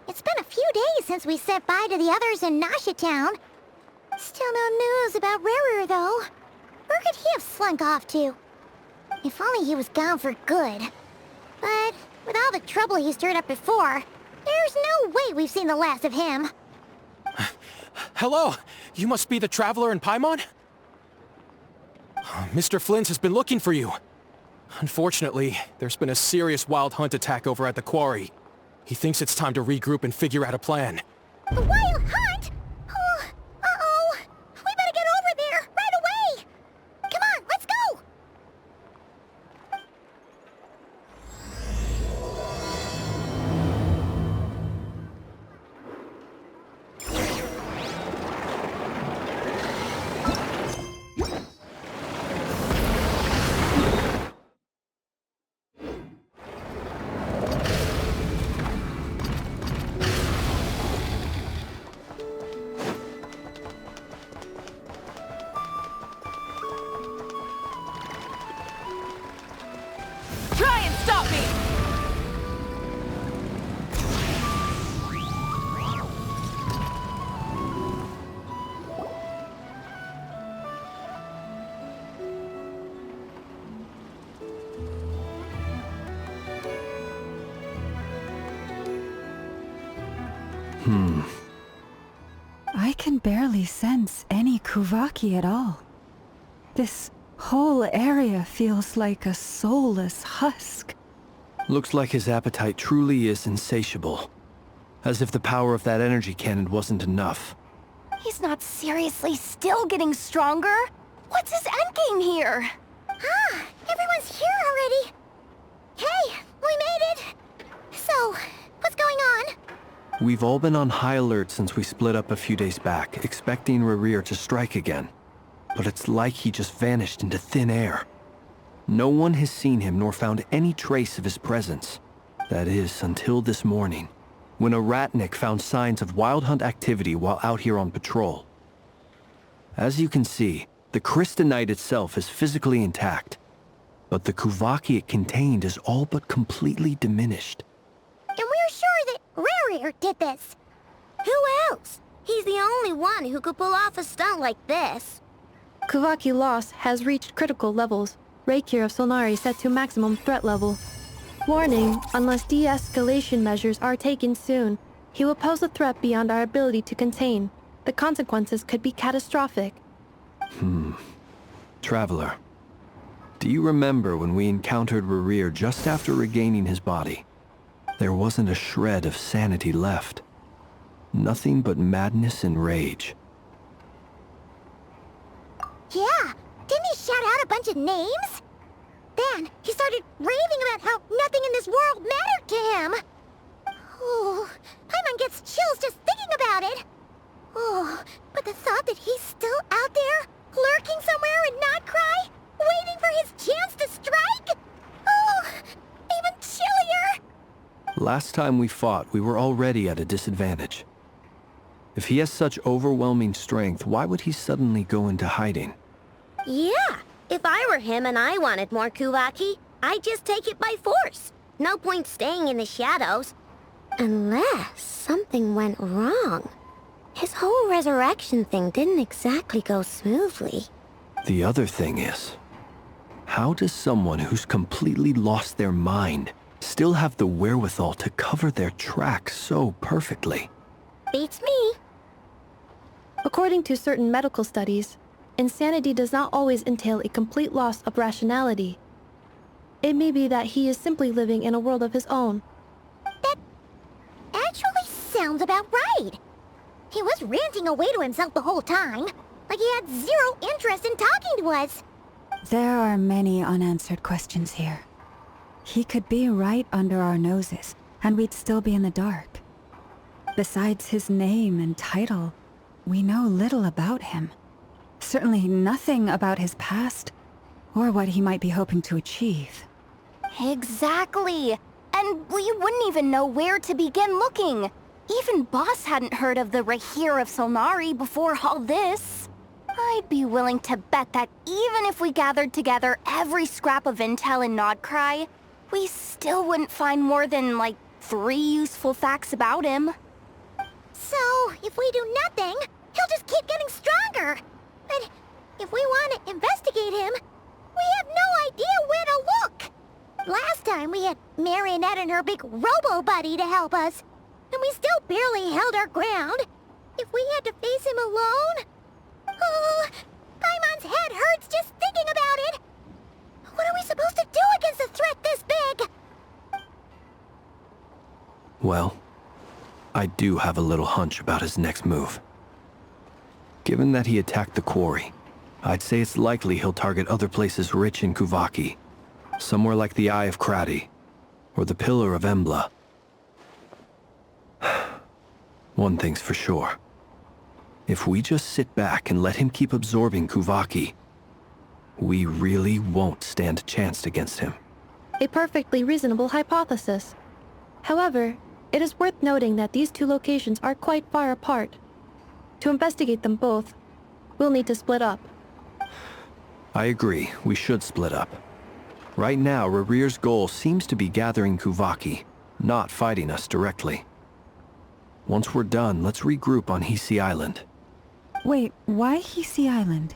It's been a few days since we said bye to the others in Nasha Town. Still no news about Rarer, though. Where could he have slunk off to? If only he was gone for good. But with all the trouble he stirred up before, there's no way we've seen the last of him. Hello! You must be the traveler in Paimon? Mr. Flint has been looking for you. Unfortunately, there's been a serious wild hunt attack over at the quarry. He thinks it's time to regroup and figure out a plan. A wild hunt? Oh, uh-oh. We better get over there, right away! Come on, let's go! Try and stop me! I can barely sense any Kuvaki at all. This whole area feels like a soulless husk. Looks like his appetite truly is insatiable. As if the power of that energy cannon wasn't enough. He's not seriously still getting stronger? What's his endgame here? Ah, everyone's here already. Hey, we made it. So, what's going on? We've all been on high alert since we split up a few days back, expecting Rarir to strike again. But it's like he just vanished into thin air. No one has seen him nor found any trace of his presence. That is, until this morning, when a ratnik found signs of wild hunt activity while out here on patrol. As you can see, the Crystonite itself is physically intact, but the Kuvaki it contained is all but completely diminished. And we're sure that Rarir did this. Who else? He's the only one who could pull off a stunt like this. Kuvaki loss has reached critical levels. Reikir of Solnari set to maximum threat level. Warning, unless de-escalation measures are taken soon, he will pose a threat beyond our ability to contain. The consequences could be catastrophic. Traveler, do you remember when we encountered Rarir just after regaining his body? There wasn't a shred of sanity left. Nothing but madness and rage. Yeah, didn't he shout out a bunch of names? Then he started raving about how nothing in this world mattered to him. Oh, Paimon gets chills just thinking about it. Oh, but the thought that he's still out there, lurking somewhere in Not Cry, waiting for his chance to strike? Oh, even chillier. Last time we fought, we were already at a disadvantage. If he has such overwhelming strength, why would he suddenly go into hiding? Yeah, if I were him and I wanted more Kuvaki, I'd just take it by force. No point staying in the shadows. Unless something went wrong. His whole resurrection thing didn't exactly go smoothly. The other thing is, how does someone who's completely lost their mind still have the wherewithal to cover their tracks so perfectly? Beats me. According to certain medical studies, insanity does not always entail a complete loss of rationality. It may be that he is simply living in a world of his own. That actually sounds about right. He was ranting away to himself the whole time, like he had zero interest in talking to us. There are many unanswered questions here. He could be right under our noses, and we'd still be in the dark. Besides his name and title, we know little about him. Certainly nothing about his past, or what he might be hoping to achieve. Exactly. And we wouldn't even know where to begin looking. Even Boss hadn't heard of the Rahir of Solnari before all this. I'd be willing to bet that even if we gathered together every scrap of intel in Nodcry, we still wouldn't find more than, like, 3 useful facts about him. So, if we do nothing, he'll just keep getting stronger. But if we want to investigate him, we have no idea where to look. Last time we had Marionette and her big robo-buddy to help us, and we still barely held our ground. If we had to face him alone... Oh, Paimon's head hurts just thinking about it. What are we supposed to do against a threat this big? Well, I do have a little hunch about his next move. Given that he attacked the quarry, I'd say it's likely he'll target other places rich in Kuvaki. Somewhere like the Eye of Krati, or the Pillar of Embla. One thing's for sure. If we just sit back and let him keep absorbing Kuvaki, we really won't stand a chance against him. A perfectly reasonable hypothesis. However, it is worth noting that these 2 locations are quite far apart. To investigate them both, we'll need to split up. I agree, we should split up. Right now, Rarir's goal seems to be gathering Kuvaki, not fighting us directly. Once we're done, let's regroup on Hisi Island. Wait, why Hisi Island?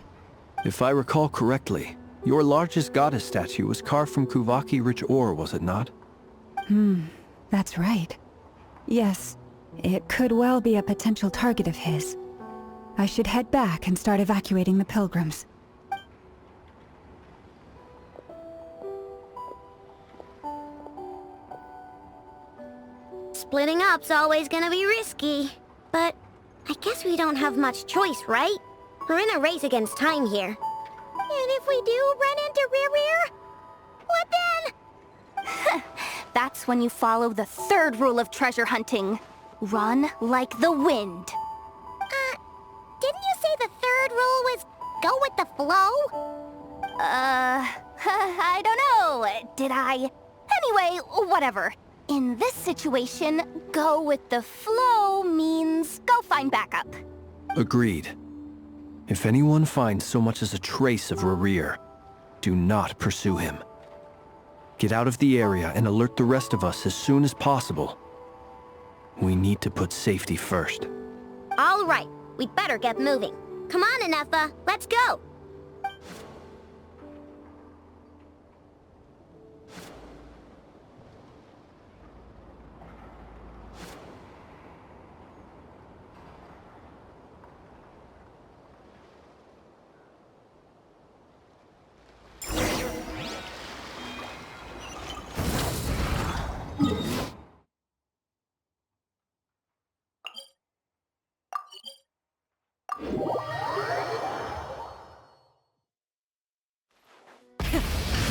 If I recall correctly, your largest goddess statue was carved from Kuvaki-rich ore, was it not? That's right. Yes, it could well be a potential target of his. I should head back and start evacuating the pilgrims. Splitting up's always gonna be risky. But I guess we don't have much choice, right? We're in a race against time here. And if we do run into Rarir, what then? That's when you follow the 3rd rule of treasure hunting. Run like the wind. Didn't you say the 3rd rule was go with the flow? I don't know. Did I? Anyway, whatever. In this situation, go with the flow means go find backup. Agreed. If anyone finds so much as a trace of Rarir, do not pursue him. Get out of the area and alert the rest of us as soon as possible. We need to put safety first. All right, we'd better get moving. Come on, Anefa, let's go.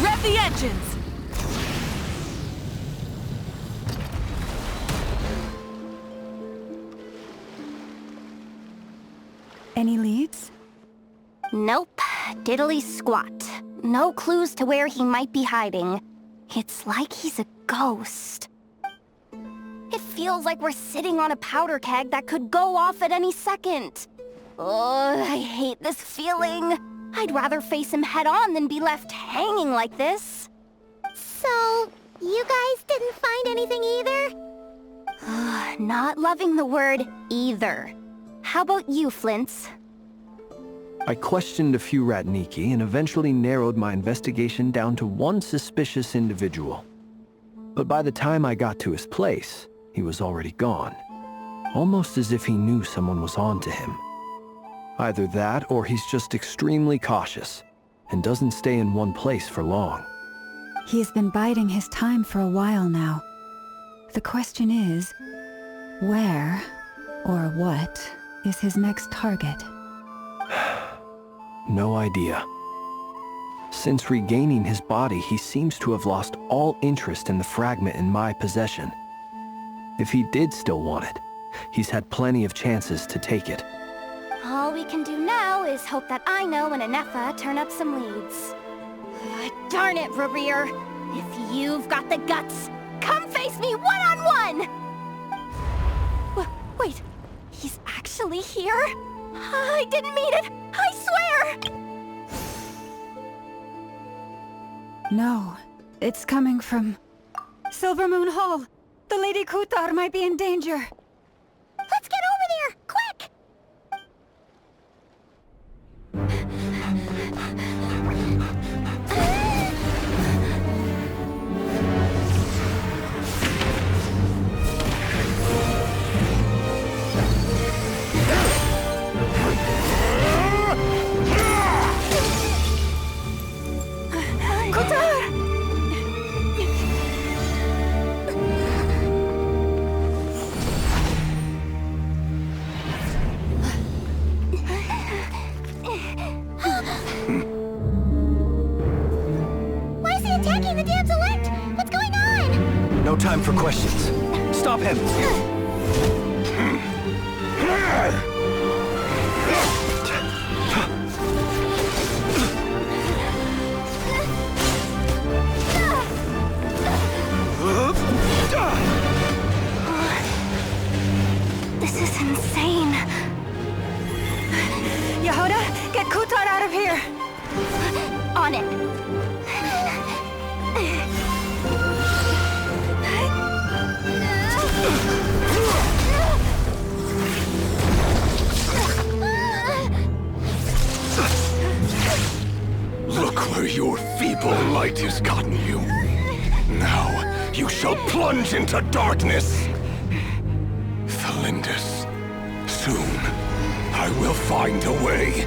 Rev the engines! Any leads? Nope. Diddly squat. No clues to where he might be hiding. It's like he's a ghost. It feels like we're sitting on a powder keg that could go off at any second. Oh, I hate this feeling. I'd rather face him head-on than be left hanging like this. So, you guys didn't find anything either? Not loving the word either. How about you, Flint's? I questioned a few Ratniki and eventually narrowed my investigation down to one suspicious individual. But by the time I got to his place, he was already gone. Almost as if he knew someone was on to him. Either that, or he's just extremely cautious, and doesn't stay in one place for long. He's been biding his time for a while now. The question is, where, or what, is his next target? No idea. Since regaining his body, he seems to have lost all interest in the fragment in my possession. If he did still want it, he's had plenty of chances to take it. All we can do now is hope that Aino and Anefa turn up some leads. Darn it, Rarir. If you've got the guts, come face me one-on-one! Wait, he's actually here? I didn't mean it, I swear! No, it's coming from Silver Moon Hall. The Lady Kutar might be in danger. Let's get over there, quick! Why is he attacking the damsel elect? What's going on? No time for questions. Stop him! This is insane. Yehuda, get Kutar out of here! On it. Look where your feeble light has gotten you. Now, you shall plunge into darkness. Felindus, soon, I will find a way.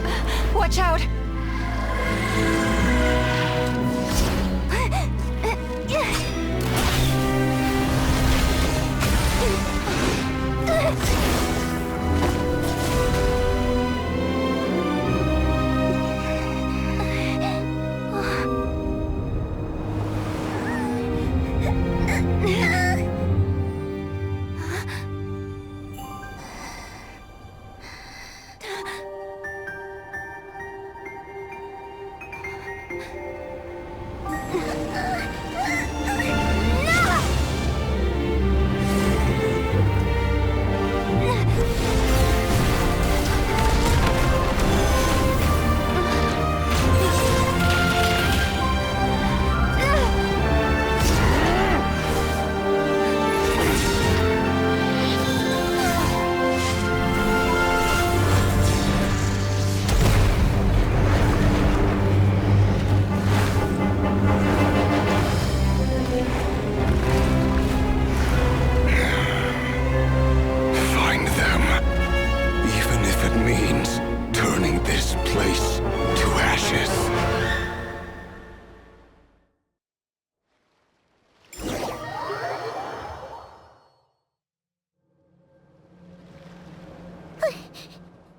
Watch out!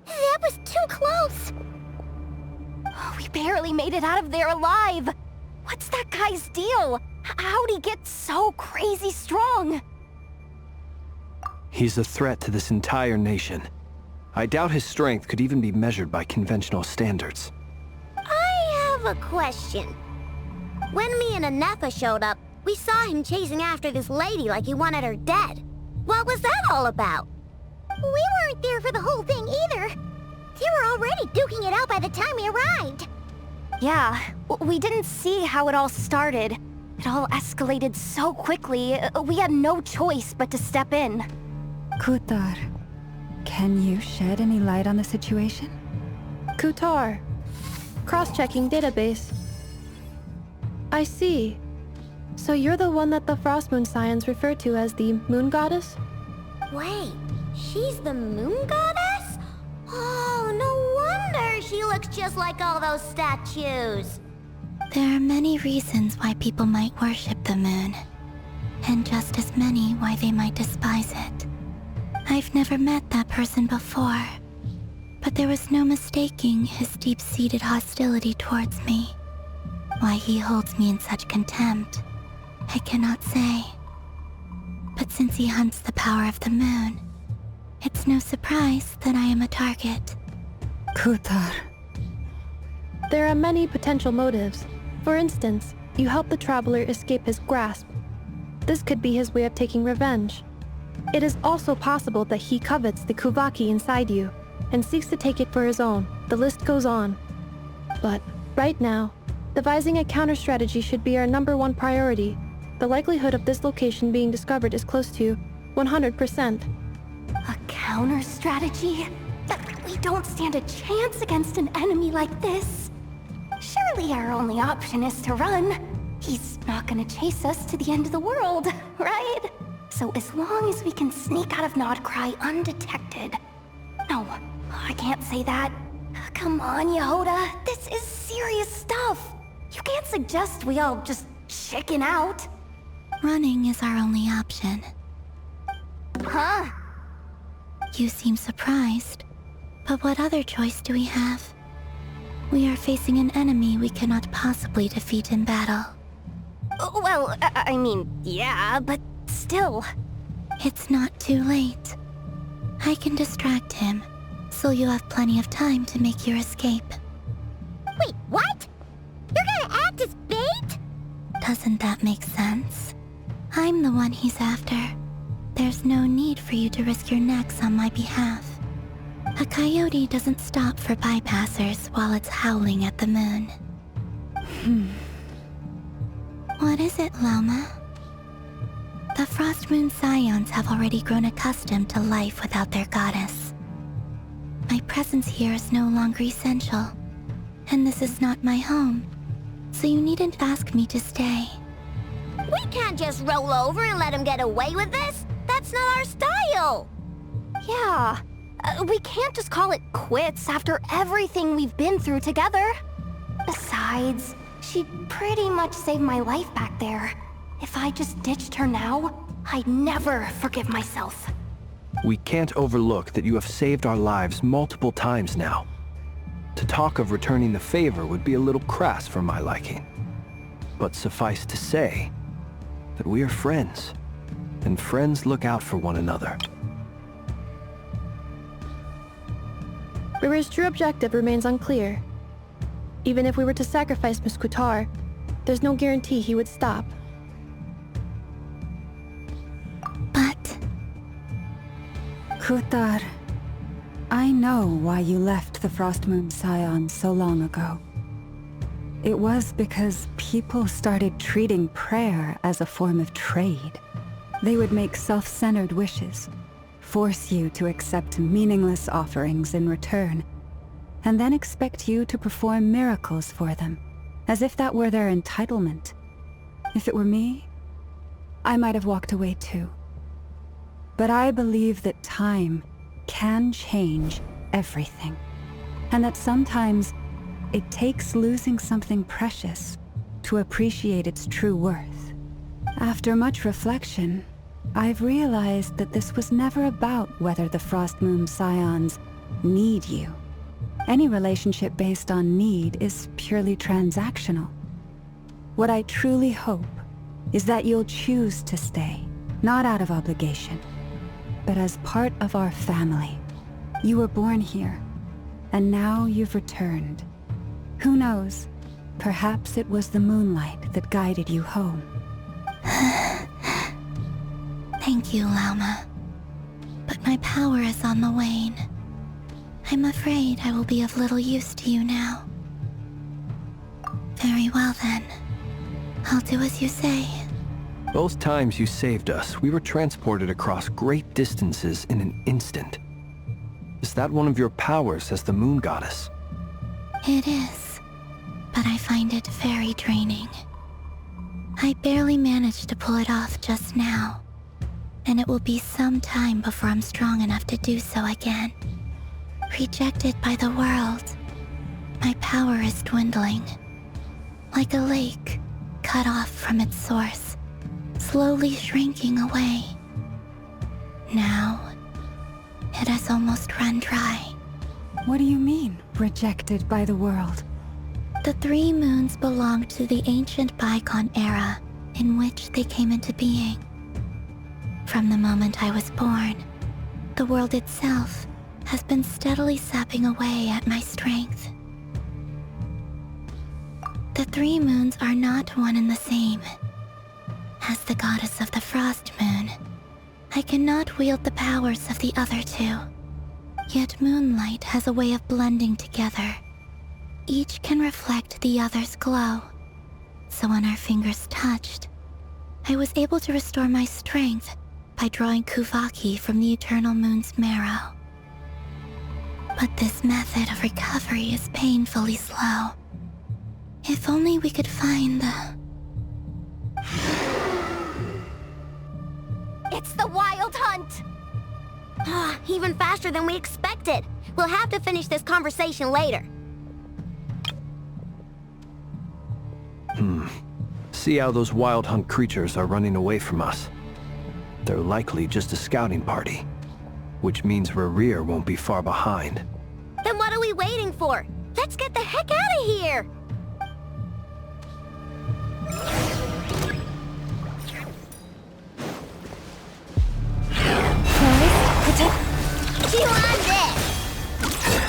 That was too close! We barely made it out of there alive. What's that guy's deal? How'd he get so crazy strong? He's a threat to this entire nation. I doubt his strength could even be measured by conventional standards. I have a question. When me and Anefa showed up, we saw him chasing after this lady like he wanted her dead. What was that all about? We weren't there for the whole thing either. They were already duking it out by the time we arrived. Yeah, we didn't see how it all started. It all escalated so quickly, we had no choice but to step in. Kutar, can you shed any light on the situation? Kutar. Cross-checking database. I see. So you're the one that the Frost Moon Scions refer to as the Moon Goddess? Wait, she's the moon goddess? Oh, no wonder she looks just like all those statues. There are many reasons why people might worship the moon, and just as many why they might despise it. I've never met that person before, but there was no mistaking his deep-seated hostility towards me. Why he holds me in such contempt, I cannot say. But since he hunts the power of the moon, it's no surprise that I am a target. Kutar. There are many potential motives. For instance, You help the traveler escape his grasp. This could be his way of taking revenge. It is also possible that he covets the Kuvaki inside you and seeks to take it for his own. The list goes on. But right now, devising a counter-strategy should be our #1 priority. The likelihood of this location being discovered is close to 100%. A counter-strategy? We don't stand a chance against an enemy like this. Surely our only option is to run. He's not gonna chase us to the end of the world, right? So as long as we can sneak out of Nodcry undetected. No, I can't say that. Come on, Yehoda. This is serious stuff. You can't suggest we all just chicken out. Running is our only option. Huh? You seem surprised. But what other choice do we have? We are facing an enemy we cannot possibly defeat in battle. Well, I mean, yeah, but still. It's not too late. I can distract him, so you have plenty of time to make your escape. Wait, what? You're gonna act as bait? Doesn't that make sense? I'm the one he's after. There's no need for you to risk your necks on my behalf. A coyote doesn't stop for bypassers while it's howling at the moon. What is it, Loma? The Frost Moon Scions have already grown accustomed to life without their goddess. My presence here is no longer essential, and this is not my home, so you needn't ask me to stay. We can't just roll over and let him get away with this. That's not our style. Yeah, we can't just call it quits after everything we've been through together. Besides, she pretty much saved my life back there. If I just ditched her now, I'd never forgive myself. We can't overlook that you have saved our lives multiple times now. To talk of returning the favor would be a little crass for my liking. But suffice to say that we are friends, and friends look out for one another. Riri's true objective remains unclear. Even if we were to sacrifice Miss Kutar, there's no guarantee he would stop. But... Kutar, I know why you left the Frost Moon Scions so long ago. It was because people started treating prayer as a form of trade. They would make self-centered wishes, force you to accept meaningless offerings in return, and then expect you to perform miracles for them, as if that were their entitlement. If it were me, I might have walked away too. But I believe that time can change everything, and that sometimes it takes losing something precious to appreciate its true worth. After much reflection, I've realized that this was never about whether the Frost Moon Scions need you. Any relationship based on need is purely transactional. What I truly hope is that you'll choose to stay, not out of obligation, but as part of our family. You were born here, and now you've returned. Who knows? Perhaps it was the moonlight that guided you home. Thank you, Lauma. But my power is on the wane. I'm afraid I will be of little use to you now. Very well then. I'll do as you say. Both times you saved us, we were transported across great distances in an instant. Is that one of your powers as the Moon Goddess? It is, but I find it very draining. I barely managed to pull it off just now, and it will be some time before I'm strong enough to do so again. Rejected by the world, my power is dwindling. Like a lake cut off from its source, slowly shrinking away. Now, it has almost run dry. What do you mean, rejected by the world? The 3 moons belong to the ancient bygone era in which they came into being. From the moment I was born, the world itself has been steadily sapping away at my strength. The 3 moons are not one and the same. As the goddess of the Frost Moon, I cannot wield the powers of the other 2. Yet moonlight has a way of blending together. Each can reflect the other's glow. So when our fingers touched, I was able to restore my strength by drawing Kuvaki from the eternal moon's marrow. But this method of recovery is painfully slow. If only we could find the... It's the Wild Hunt! Even faster than we expected. We'll have to finish this conversation later. See how those Wild Hunt creatures are running away from us. They're likely just a scouting party, which means Rerir won't be far behind. Then what are we waiting for? Let's get the heck out of here! You on this!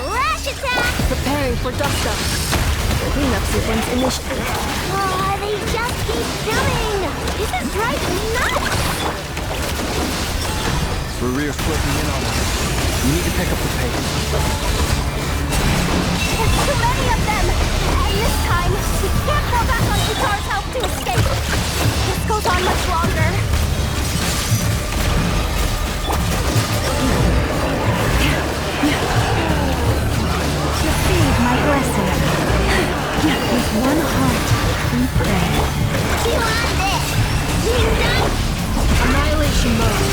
Lash attack! Preparing for dust-up. Cleanup sequence initiated. Oh, they just keep coming! This is driving me nuts! Rerir's closing in on us. We need to pick up the pace. There's too many of them! And this time, we can't fall back on Kitar's help to escape. This goes on much longer. Receive my blessing. With one heart, we pray. You on this! You done? Annihilation mode.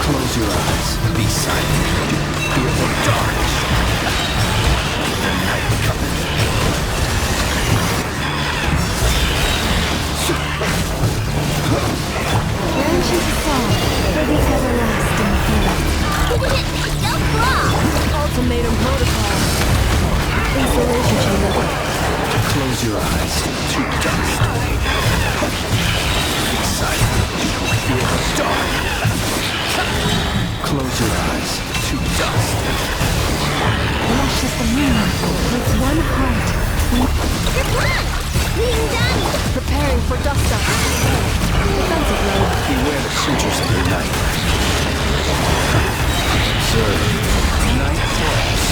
Close your eyes. Be silent. Fear the dark. The night coming. Genshin song for the everlasting healing. No problem! Ultimatum protocol. Isolation chamber. Close your eyes to dust. Be silent. Fear the dark. Close your eyes to dust. Lush as the moon, with one heart, we... Your plan! Being done! Preparing for dust-up. Defensive mode. Beware the sutures of the night. Observe night falls.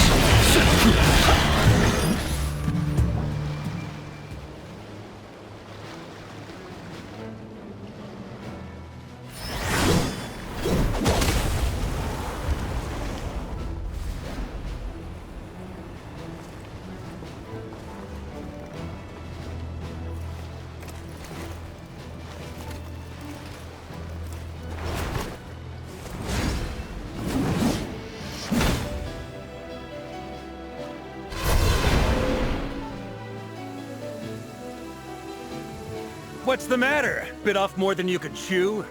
What's the matter? Bit off more than you could chew?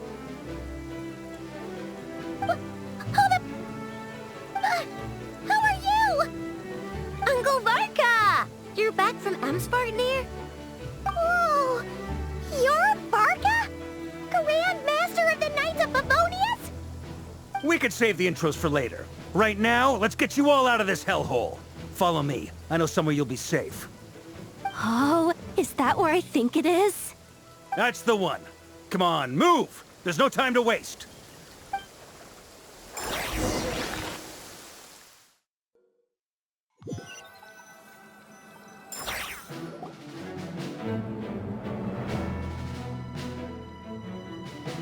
How are you? Uncle Varka! You're back from Amspartnir? Oh, you're Varka? Grand Master of the Knights of Favonius? We could save the intros for later. Right now, let's get you all out of this hellhole. Follow me. I know somewhere you'll be safe. Oh, is that where I think it is? That's the one. Come on, move! There's no time to waste.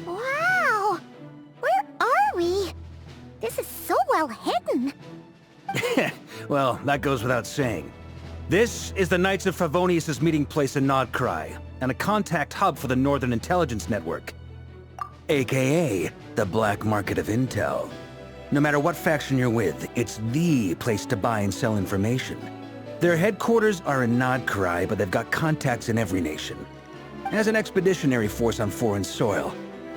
Wow! Where are we? This is so well hidden. Well, that goes without saying. This is the Knights of Favonius' meeting place in Nodcry, and a contact hub for the Northern Intelligence Network. AKA, the black market of intel. No matter what faction you're with, it's the place to buy and sell information. Their headquarters are in Nodcry, but they've got contacts in every nation. As an expeditionary force on foreign soil,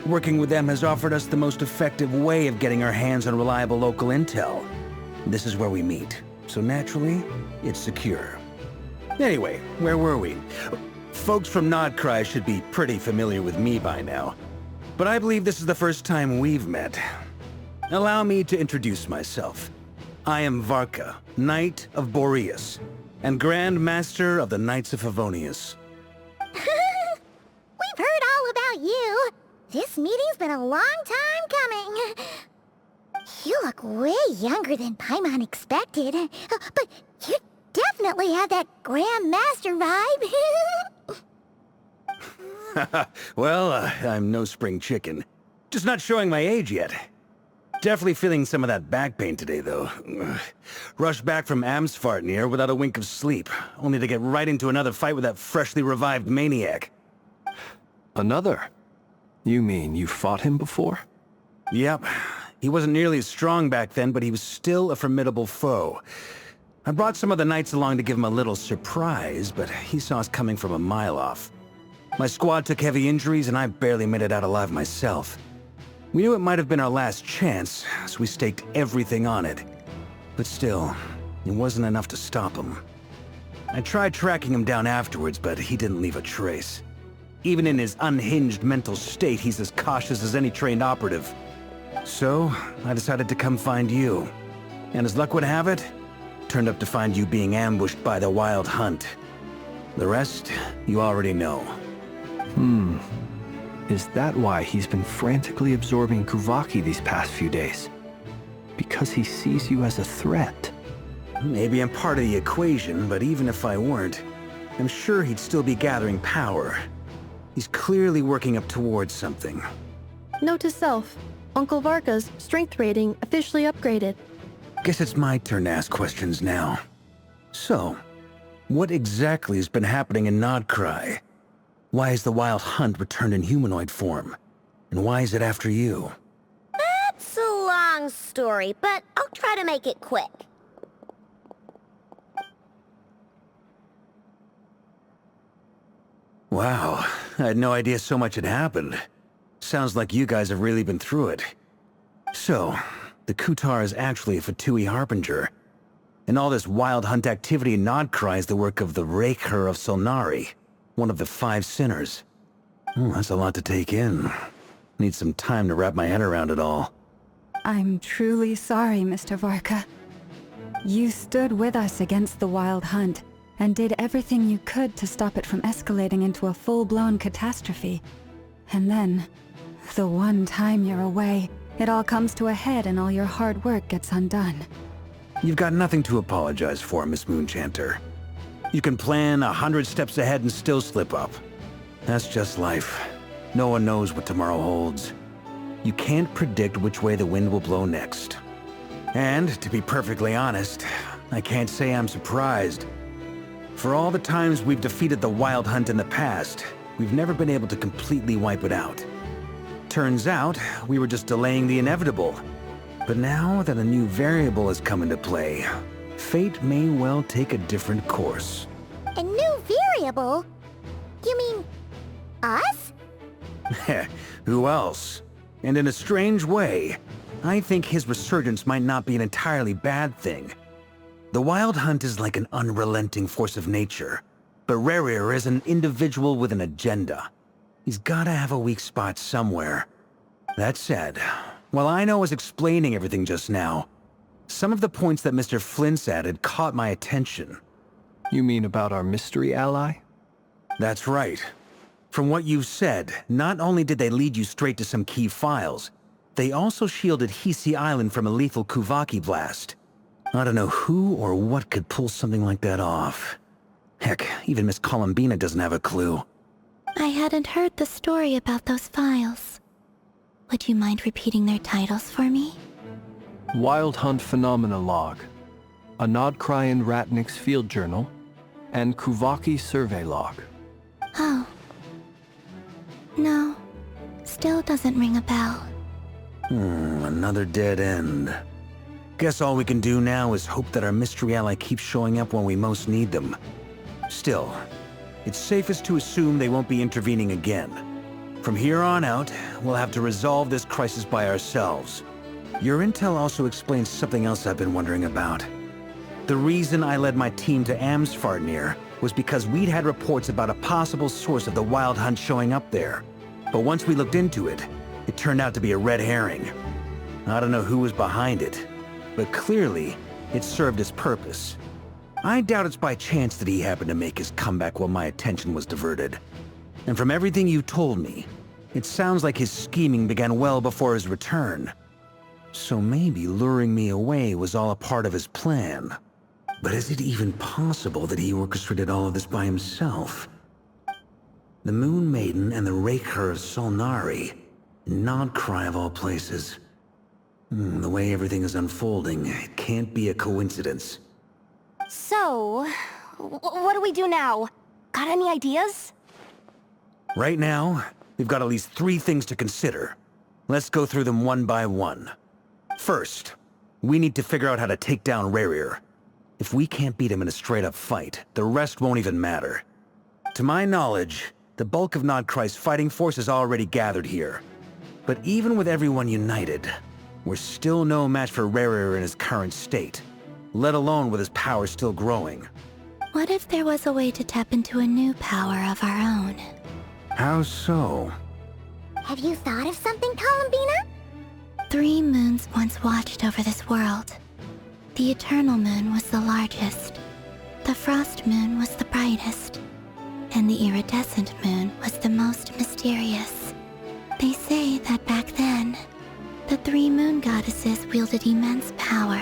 working with them has offered us the most effective way of getting our hands on reliable local intel. This is where we meet, so naturally, it's secure. Anyway, where were we? Folks from Nodcry should be pretty familiar with me by now, but I believe this is the first time we've met. Allow me to introduce myself. I am Varka, Knight of Boreas, and Grand Master of the Knights of Favonius. We've heard all about you. This meeting's been a long time coming. You look way younger than Paimon expected, but you definitely have that Grand Master vibe. Well, I'm no spring chicken. Just not showing my age yet. Definitely feeling some of that back pain today, though. Rushed back from Amsfartnir without a wink of sleep, only to get right into another fight with that freshly revived maniac. Another? You mean you fought him before? Yep. He wasn't nearly as strong back then, but he was still a formidable foe. I brought some of the knights along to give him a little surprise, but he saw us coming from a mile off. My squad took heavy injuries, and I barely made it out alive myself. We knew it might have been our last chance, so we staked everything on it. But still, it wasn't enough to stop him. I tried tracking him down afterwards, but he didn't leave a trace. Even in his unhinged mental state, he's as cautious as any trained operative. So, I decided to come find you. And as luck would have it, turned up to find you being ambushed by the Wild Hunt. The rest, you already know. Is that why he's been frantically absorbing Kuvaki these past few days? Because he sees you as a threat? Maybe I'm part of the equation, but even if I weren't, I'm sure he'd still be gathering power. He's clearly working up towards something. Note to self, Uncle Varka's strength rating officially upgraded. Guess it's my turn to ask questions now. So, what exactly has been happening in Nodcry? Why has the Wild Hunt returned in humanoid form? And why is it after you? That's a long story, but I'll try to make it quick. Wow, I had no idea so much had happened. Sounds like you guys have really been through it. So, the Kutar is actually a Fatui Harbinger. And all this Wild Hunt activity in Nodcry is the work of the Raker of Solnari, one of the 5 sinners. That's a lot to take in. Need some time to wrap my head around it all. I'm truly sorry, Mr. Varka. You stood with us against the Wild Hunt, and did everything you could to stop it from escalating into a full-blown catastrophe. And then, the one time you're away, it all comes to a head and all your hard work gets undone. You've got nothing to apologize for, Miss Moonchanter. You can plan 100 steps ahead and still slip up. That's just life. No one knows what tomorrow holds. You can't predict which way the wind will blow next. And, to be perfectly honest, I can't say I'm surprised. For all the times we've defeated the Wild Hunt in the past, we've never been able to completely wipe it out. Turns out, we were just delaying the inevitable. But now that a new variable has come into play, fate may well take a different course. A new variable? You mean... us? Who else? And in a strange way, I think his resurgence might not be an entirely bad thing. The Wild Hunt is like an unrelenting force of nature, but Rerir is an individual with an agenda. He's gotta have a weak spot somewhere. That said, while I was explaining everything just now, some of the points that Mr. Flint's added caught my attention. You mean about our mystery ally? That's right. From what you've said, not only did they lead you straight to some key files, they also shielded Hisi Island from a lethal Kuvaki blast. I don't know who or what could pull something like that off. Heck, even Miss Columbina doesn't have a clue. I hadn't heard the story about those files. Would you mind repeating their titles for me? Wild Hunt Phenomena Log, a Nodcryan Ratnik's Field Journal, and Kuvaki Survey Log. Oh. No. Still doesn't ring a bell. Another dead end. Guess all we can do now is hope that our mystery ally keeps showing up when we most need them. Still, it's safest to assume they won't be intervening again. From here on out, we'll have to resolve this crisis by ourselves. Your intel also explains something else I've been wondering about. The reason I led my team to Amsfartnir was because we'd had reports about a possible source of the Wild Hunt showing up there. But once we looked into it, it turned out to be a red herring. I don't know who was behind it, but clearly, it served its purpose. I doubt it's by chance that he happened to make his comeback while my attention was diverted. And from everything you told me, it sounds like his scheming began well before his return. So maybe luring me away was all a part of his plan. But is it even possible that he orchestrated all of this by himself? The Moon Maiden and the Raker of Solnari. Nodcry of all places. The way everything is unfolding, it can't be a coincidence. So, what do we do now? Got any ideas? Right now, we've got at least 3 things to consider. Let's go through them one by one. First, we need to figure out how to take down Rerir. If we can't beat him in a straight-up fight, the rest won't even matter. To my knowledge, the bulk of Nodcry's fighting force is already gathered here. But even with everyone united, we're still no match for Rerir in his current state, let alone with his power still growing. What if there was a way to tap into a new power of our own? How so? Have you thought of something, Columbina? 3 moons once watched over this world. The Eternal Moon was the largest. The Frost Moon was the brightest. And the Iridescent Moon was the most mysterious. They say that back then, the 3 moon goddesses wielded immense power.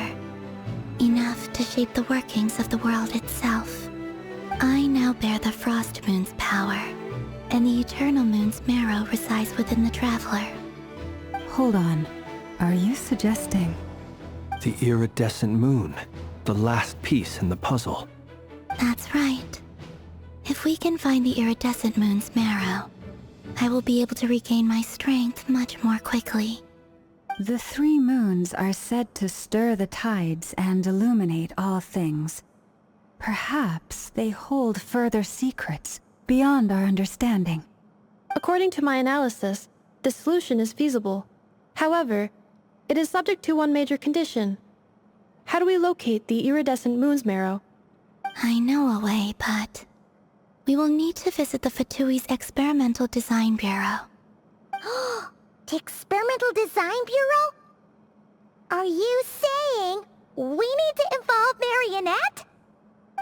Enough to shape the workings of the world itself. I now bear the Frost Moon's power, and the Eternal Moon's marrow resides within the Traveler. Hold on. Are you suggesting... The iridescent moon, the last piece in the puzzle. That's right. If we can find the Iridescent Moon's marrow, I will be able to regain my strength much more quickly. The 3 moons are said to stir the tides and illuminate all things. Perhaps they hold further secrets beyond our understanding. According to my analysis, the solution is feasible. However, it is subject to one major condition. How do we locate the Iridescent Moon's marrow? I know a way, but... we will need to visit the Fatui's Experimental Design Bureau. The Experimental Design Bureau? Are you saying we need to involve Marionette?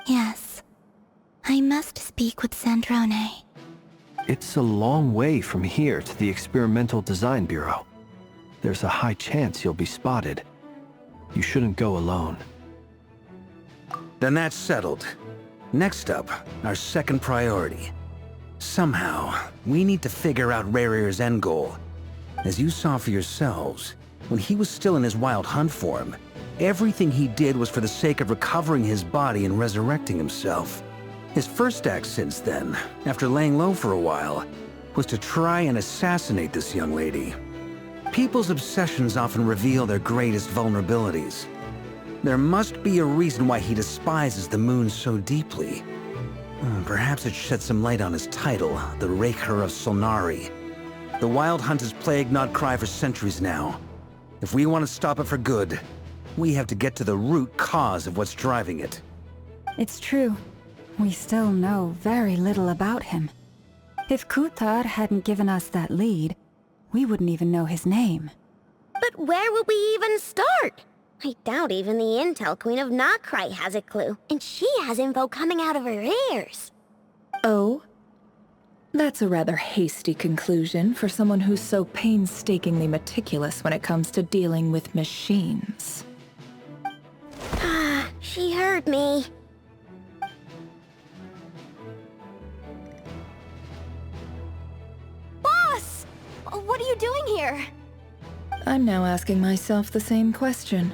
Yes. I must speak with Sandrone. It's a long way from here to the Experimental Design Bureau. There's a high chance you'll be spotted. You shouldn't go alone. Then that's settled. Next up, our second priority. Somehow, we need to figure out Rerir's end goal. As you saw for yourselves, when he was still in his wild hunt form, everything he did was for the sake of recovering his body and resurrecting himself. His first act since then, after laying low for a while, was to try and assassinate this young lady. People's obsessions often reveal their greatest vulnerabilities. There must be a reason why he despises the moon so deeply. Perhaps it sheds some light on his title, the Raker of Solnari. The Wild Hunt has plagued Nodcry for centuries now. If we want to stop it for good, we have to get to the root cause of what's driving it. It's true. We still know very little about him. If Kuthar hadn't given us that lead, we wouldn't even know his name. But where would we even start? I doubt even the Intel Queen of Nodcry has a clue, and she has info coming out of her ears. Oh? That's a rather hasty conclusion for someone who's so painstakingly meticulous when it comes to dealing with machines. Ah, she heard me. Boss! What are you doing here? I'm now asking myself the same question.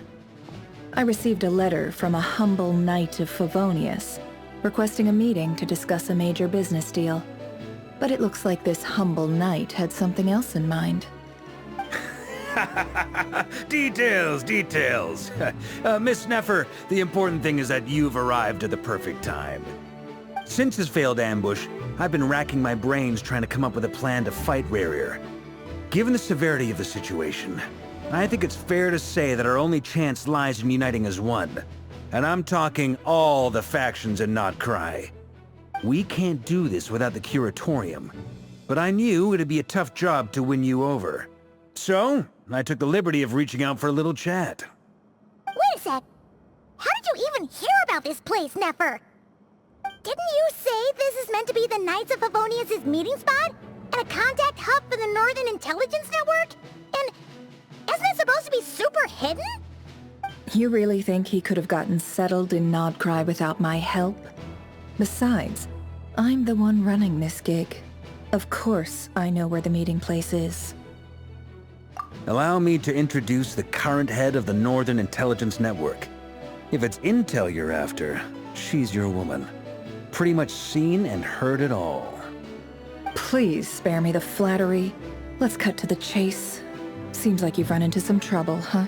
I received a letter from a humble knight of Favonius, requesting a meeting to discuss a major business deal. But it looks like this humble knight had something else in mind. Details, details. Miss Neffer, the important thing is that you've arrived at the perfect time. Since his failed ambush, I've been racking my brains trying to come up with a plan to fight Rerir. Given the severity of the situation, I think it's fair to say that our only chance lies in uniting as one. And I'm talking all the factions in Nodcry. We can't do this without the Curatorium, but I knew it'd be a tough job to win you over. So, I took the liberty of reaching out for a little chat. Wait a sec. How did you even hear about this place, Nefer? Didn't you say this is meant to be the Knights of Favonius' meeting spot? And a contact hub for the Northern Intelligence Network? And isn't it supposed to be super hidden? You really think he could have gotten settled in Nodcry without my help? Besides, I'm the one running this gig. Of course I know where the meeting place is. Allow me to introduce the current head of the Northern Intelligence Network. If it's intel you're after, she's your woman. Pretty much seen and heard it all. Please spare me the flattery. Let's cut to the chase. Seems like you've run into some trouble, huh?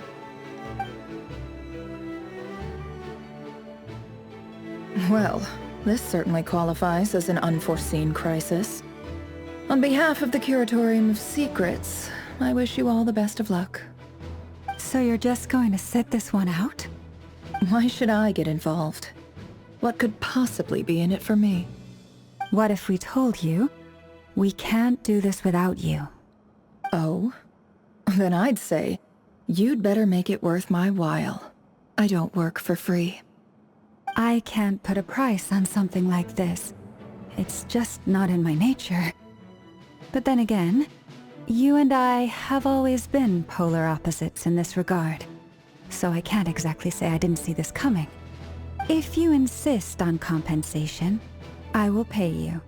Well, this certainly qualifies as an unforeseen crisis. On behalf of the Curatorium of Secrets, I wish you all the best of luck. So you're just going to sit this one out? Why should I get involved? What could possibly be in it for me? What if we told you we can't do this without you? Oh? Then I'd say, you'd better make it worth my while. I don't work for free. I can't put a price on something like this. It's just not in my nature. But then again, you and I have always been polar opposites in this regard. So I can't exactly say I didn't see this coming. If you insist on compensation, I will pay you.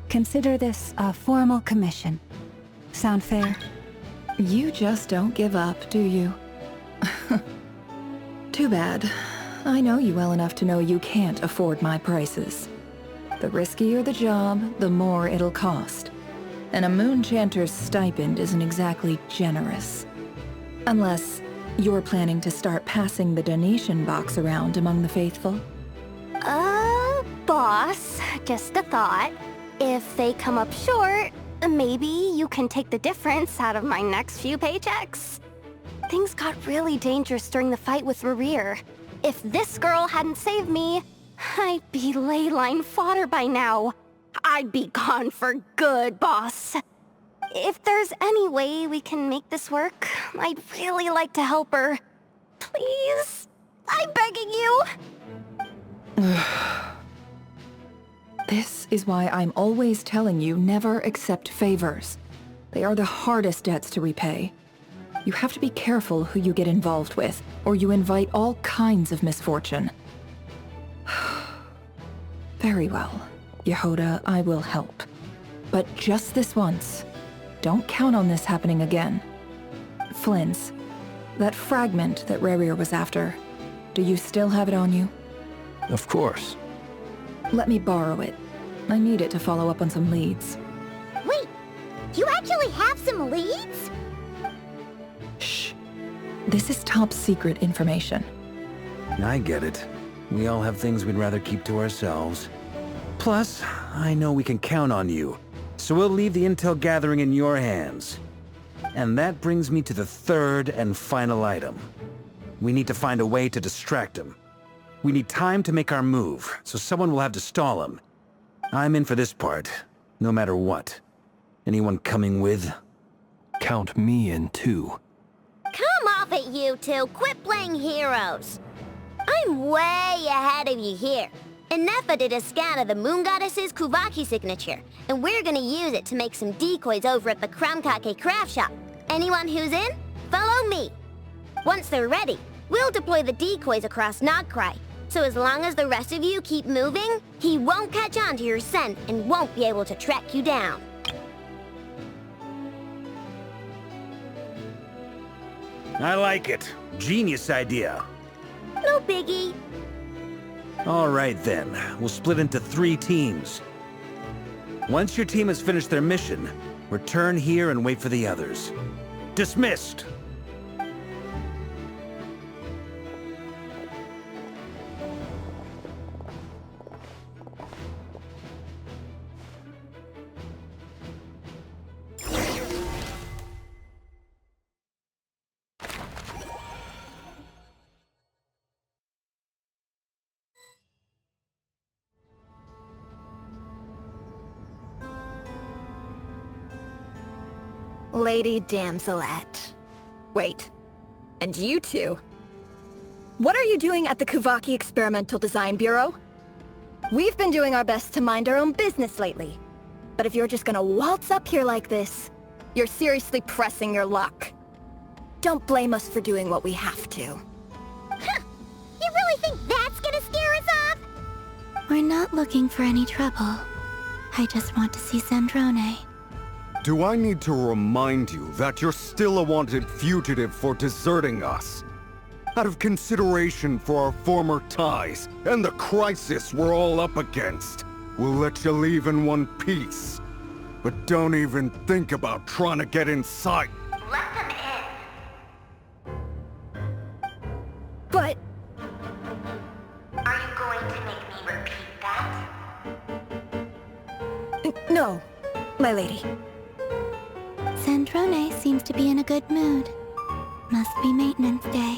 Consider this a formal commission. Sound fair? You just don't give up, do you? Too bad. I know you well enough to know you can't afford my prices. The riskier the job, the more it'll cost. And a Moonchanter's stipend isn't exactly generous. Unless you're planning to start passing the donation box around among the faithful. Boss, just a thought. If they come up short, maybe you can take the difference out of my next few paychecks. Things got really dangerous during the fight with Rerir. If this girl hadn't saved me, I'd be ley line fodder by now. I'd be gone for good, boss. If there's any way we can make this work, I'd really like to help her. Please? I'm begging you. This is why I'm always telling you never accept favors. They are the hardest debts to repay. You have to be careful who you get involved with, or you invite all kinds of misfortune. Very well, Yehoda, I will help. But just this once. Don't count on this happening again. Flynn's, that fragment that Rerir was after, do you still have it on you? Of course. Let me borrow it. I need it to follow up on some leads. Wait, you actually have some leads? Shh. This is top secret information. I get it. We all have things we'd rather keep to ourselves. Plus, I know we can count on you, so we'll leave the intel gathering in your hands. And that brings me to the third and final item. We need to find a way to distract him. We need time to make our move, so someone will have to stall him. I'm in for this part, no matter what. Anyone coming with? Count me in too. Come off it, you two. Quit playing heroes. I'm way ahead of you here. Nefa did a scan of the Moon Goddess's Kuvaki signature, and we're gonna use it to make some decoys over at the Kramkake craft shop. Anyone who's in, follow me. Once they're ready, we'll deploy the decoys across Nodcry. So as long as the rest of you keep moving, he won't catch on to your scent and won't be able to track you down. I like it. Genius idea. No biggie. All right then, we'll split into 3 teams. Once your team has finished their mission, return here and wait for the others. Dismissed! Lady Damselette. Wait, and you two? What are you doing at the Kuvaki Experimental Design Bureau? We've been doing our best to mind our own business lately. But if you're just gonna waltz up here like this, you're seriously pressing your luck. Don't blame us for doing what we have to. Huh. You really think that's gonna scare us off? We're not looking for any trouble. I just want to see Sandrone. Do I need to remind you that you're still a wanted fugitive for deserting us? Out of consideration for our former ties and the crisis we're all up against, we'll let you leave in one piece. But don't even think about trying to get inside. Let them in. But... Are you going to make me repeat that? No, my lady. Sandrone seems to be in a good mood. Must be maintenance day.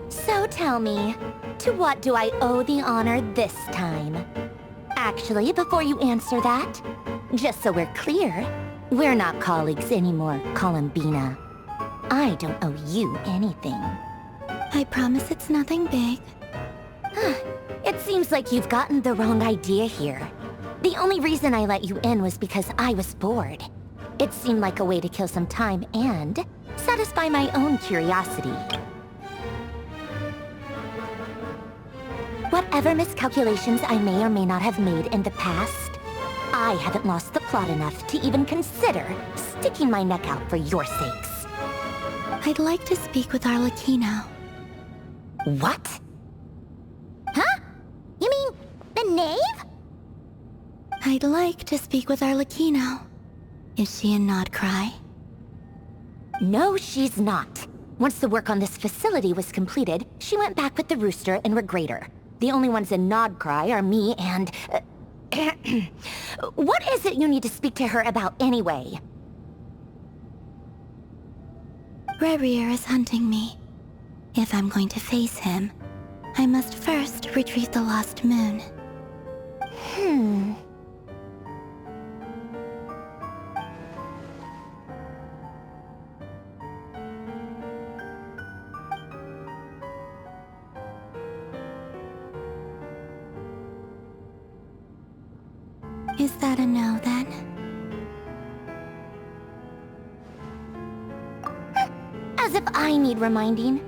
So tell me, to what do I owe the honor this time? Actually, before you answer that, just so we're clear, we're not colleagues anymore, Columbina. I don't owe you anything. I promise it's nothing big. It seems like you've gotten the wrong idea here. The only reason I let you in was because I was bored. It seemed like a way to kill some time and satisfy my own curiosity. Whatever miscalculations I may or may not have made in the past, I haven't lost the plot enough to even consider sticking my neck out for your sakes. I'd like to speak with Arlecchino. What? Huh? You mean the knave? I'd like to speak with Arlecchino. Is she in Nodcry? No, she's not. Once the work on this facility was completed, she went back with the Rooster and Regrator. The only ones in Nodcry are me and... What is it you need to speak to her about anyway? Rerir is hunting me. If I'm going to face him, I must first retrieve the lost moon. Is that a no, then? As if I need reminding.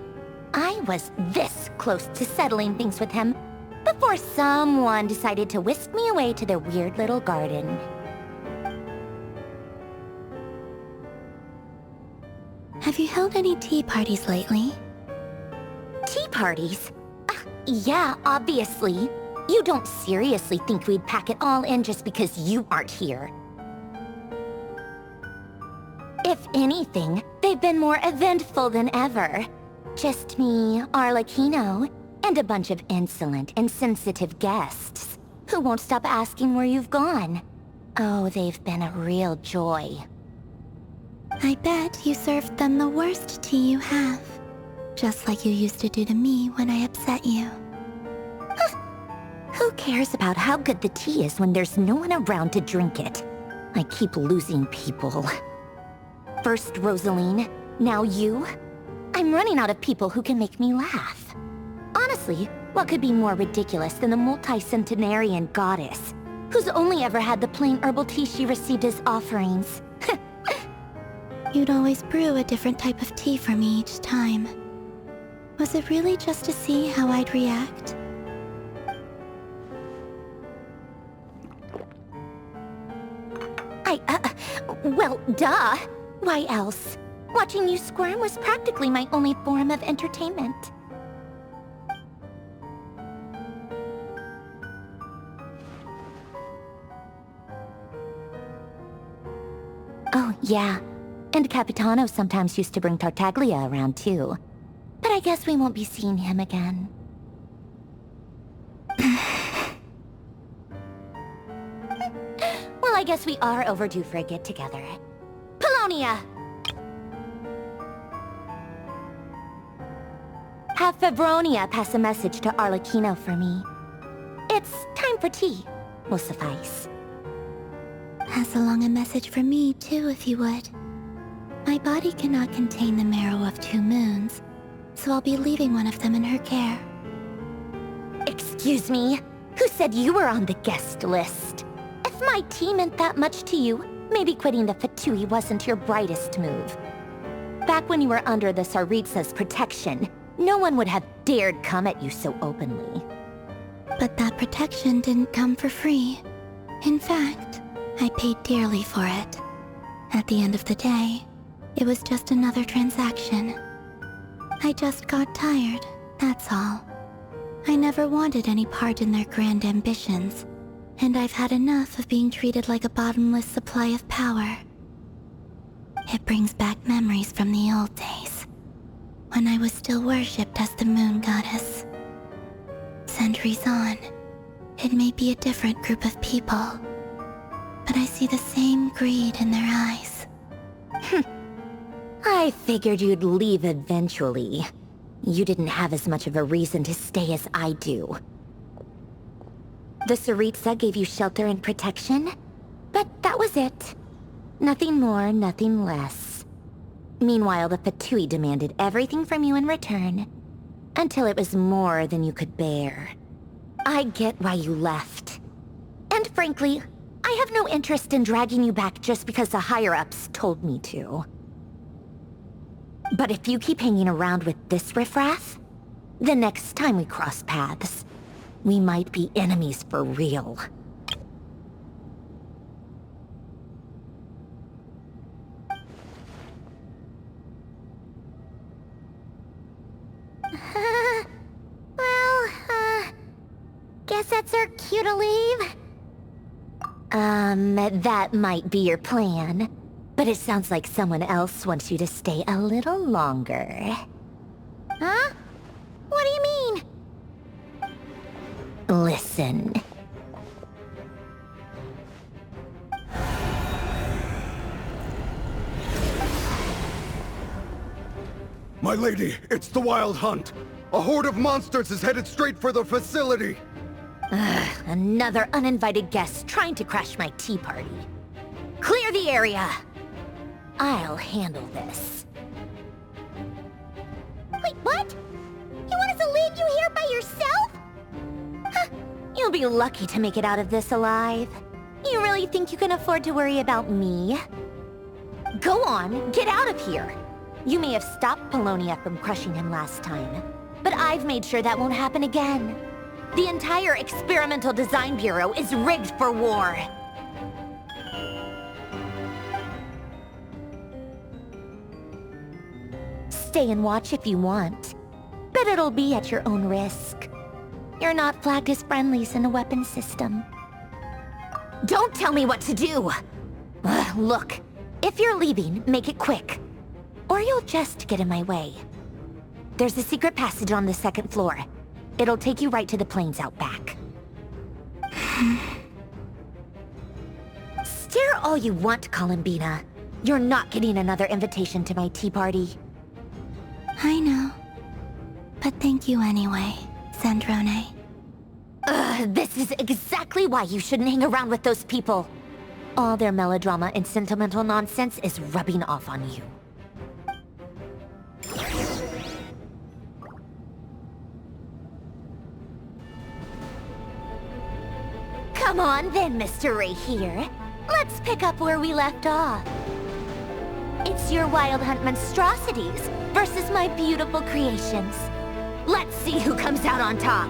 I was this close to settling things with him before someone decided to whisk me away to their weird little garden. Have you held any tea parties lately? Tea parties? Yeah, obviously. You don't seriously think we'd pack it all in just because you aren't here. If anything, they've been more eventful than ever. Just me, Arlecchino, and a bunch of insolent, insensitive guests who won't stop asking where you've gone. Oh, they've been a real joy. I bet you served them the worst tea you have. Just like you used to do to me when I upset you. Who cares about how good the tea is when there's no one around to drink it? I keep losing people. First Rosaline, now you. I'm running out of people who can make me laugh. Honestly, what could be more ridiculous than the multi-centenarian goddess, who's only ever had the plain herbal tea she received as offerings? You'd always brew a different type of tea for me each time. Was it really just to see how I'd react? Well, duh. Why else? Watching you squirm was practically my only form of entertainment. Oh, yeah. And Capitano sometimes used to bring Tartaglia around, too. But I guess we won't be seeing him again. Well, I guess we are overdue for a get-together. Polonia! Have Favronia pass a message to Arlecchino for me. It's time for tea. Will suffice. Pass along a message for me, too, if you would. My body cannot contain the marrow of 2 moons, so I'll be leaving one of them in her care. Excuse me? Who said you were on the guest list? If my tea meant that much to you, maybe quitting the Fatui wasn't your brightest move. Back when you were under the Tsaritsa's protection, no one would have dared come at you so openly. But that protection didn't come for free. In fact, I paid dearly for it. At the end of the day, it was just another transaction. I just got tired, that's all. I never wanted any part in their grand ambitions, and I've had enough of being treated like a bottomless supply of power. It brings back memories from the old days, when I was still worshipped as the moon goddess. Centuries on, it may be a different group of people, but I see the same greed in their eyes. I figured you'd leave eventually. You didn't have as much of a reason to stay as I do. The Tsaritsa gave you shelter and protection, but that was it. Nothing more, nothing less. Meanwhile, the Fatui demanded everything from you in return, until it was more than you could bear. I get why you left. And frankly, I have no interest in dragging you back just because the higher-ups told me to. But if you keep hanging around with this riffraff, the next time we cross paths, we might be enemies for real. Guess that's our cue to leave? That might be your plan. But it sounds like someone else wants you to stay a little longer. Huh? What do you mean? Listen. My lady, it's the Wild Hunt. A horde of monsters is headed straight for the facility. Another uninvited guest trying to crash my tea party. Clear the area! I'll handle this. Wait, what? You want us to leave you here by yourself? Huh, you'll be lucky to make it out of this alive. You really think you can afford to worry about me? Go on, get out of here. You may have stopped Polonia from crushing him last time, but I've made sure that won't happen again. The entire Experimental Design Bureau is rigged for war. Stay and watch if you want, but it'll be at your own risk. You're not flagged as friendlies in the weapons system. Don't tell me what to do! Look, if you're leaving, make it quick. Or you'll just get in my way. There's a secret passage on the 2nd floor. It'll take you right to the plains out back. Stare all you want, Columbina. You're not getting another invitation to my tea party. I know. But thank you anyway, Sandrone. This is exactly why you shouldn't hang around with those people. All their melodrama and sentimental nonsense is rubbing off on you. Come on then, Mr. Ray here. Let's pick up where we left off. It's your Wild Hunt monstrosities versus my beautiful creations. Let's see who comes out on top.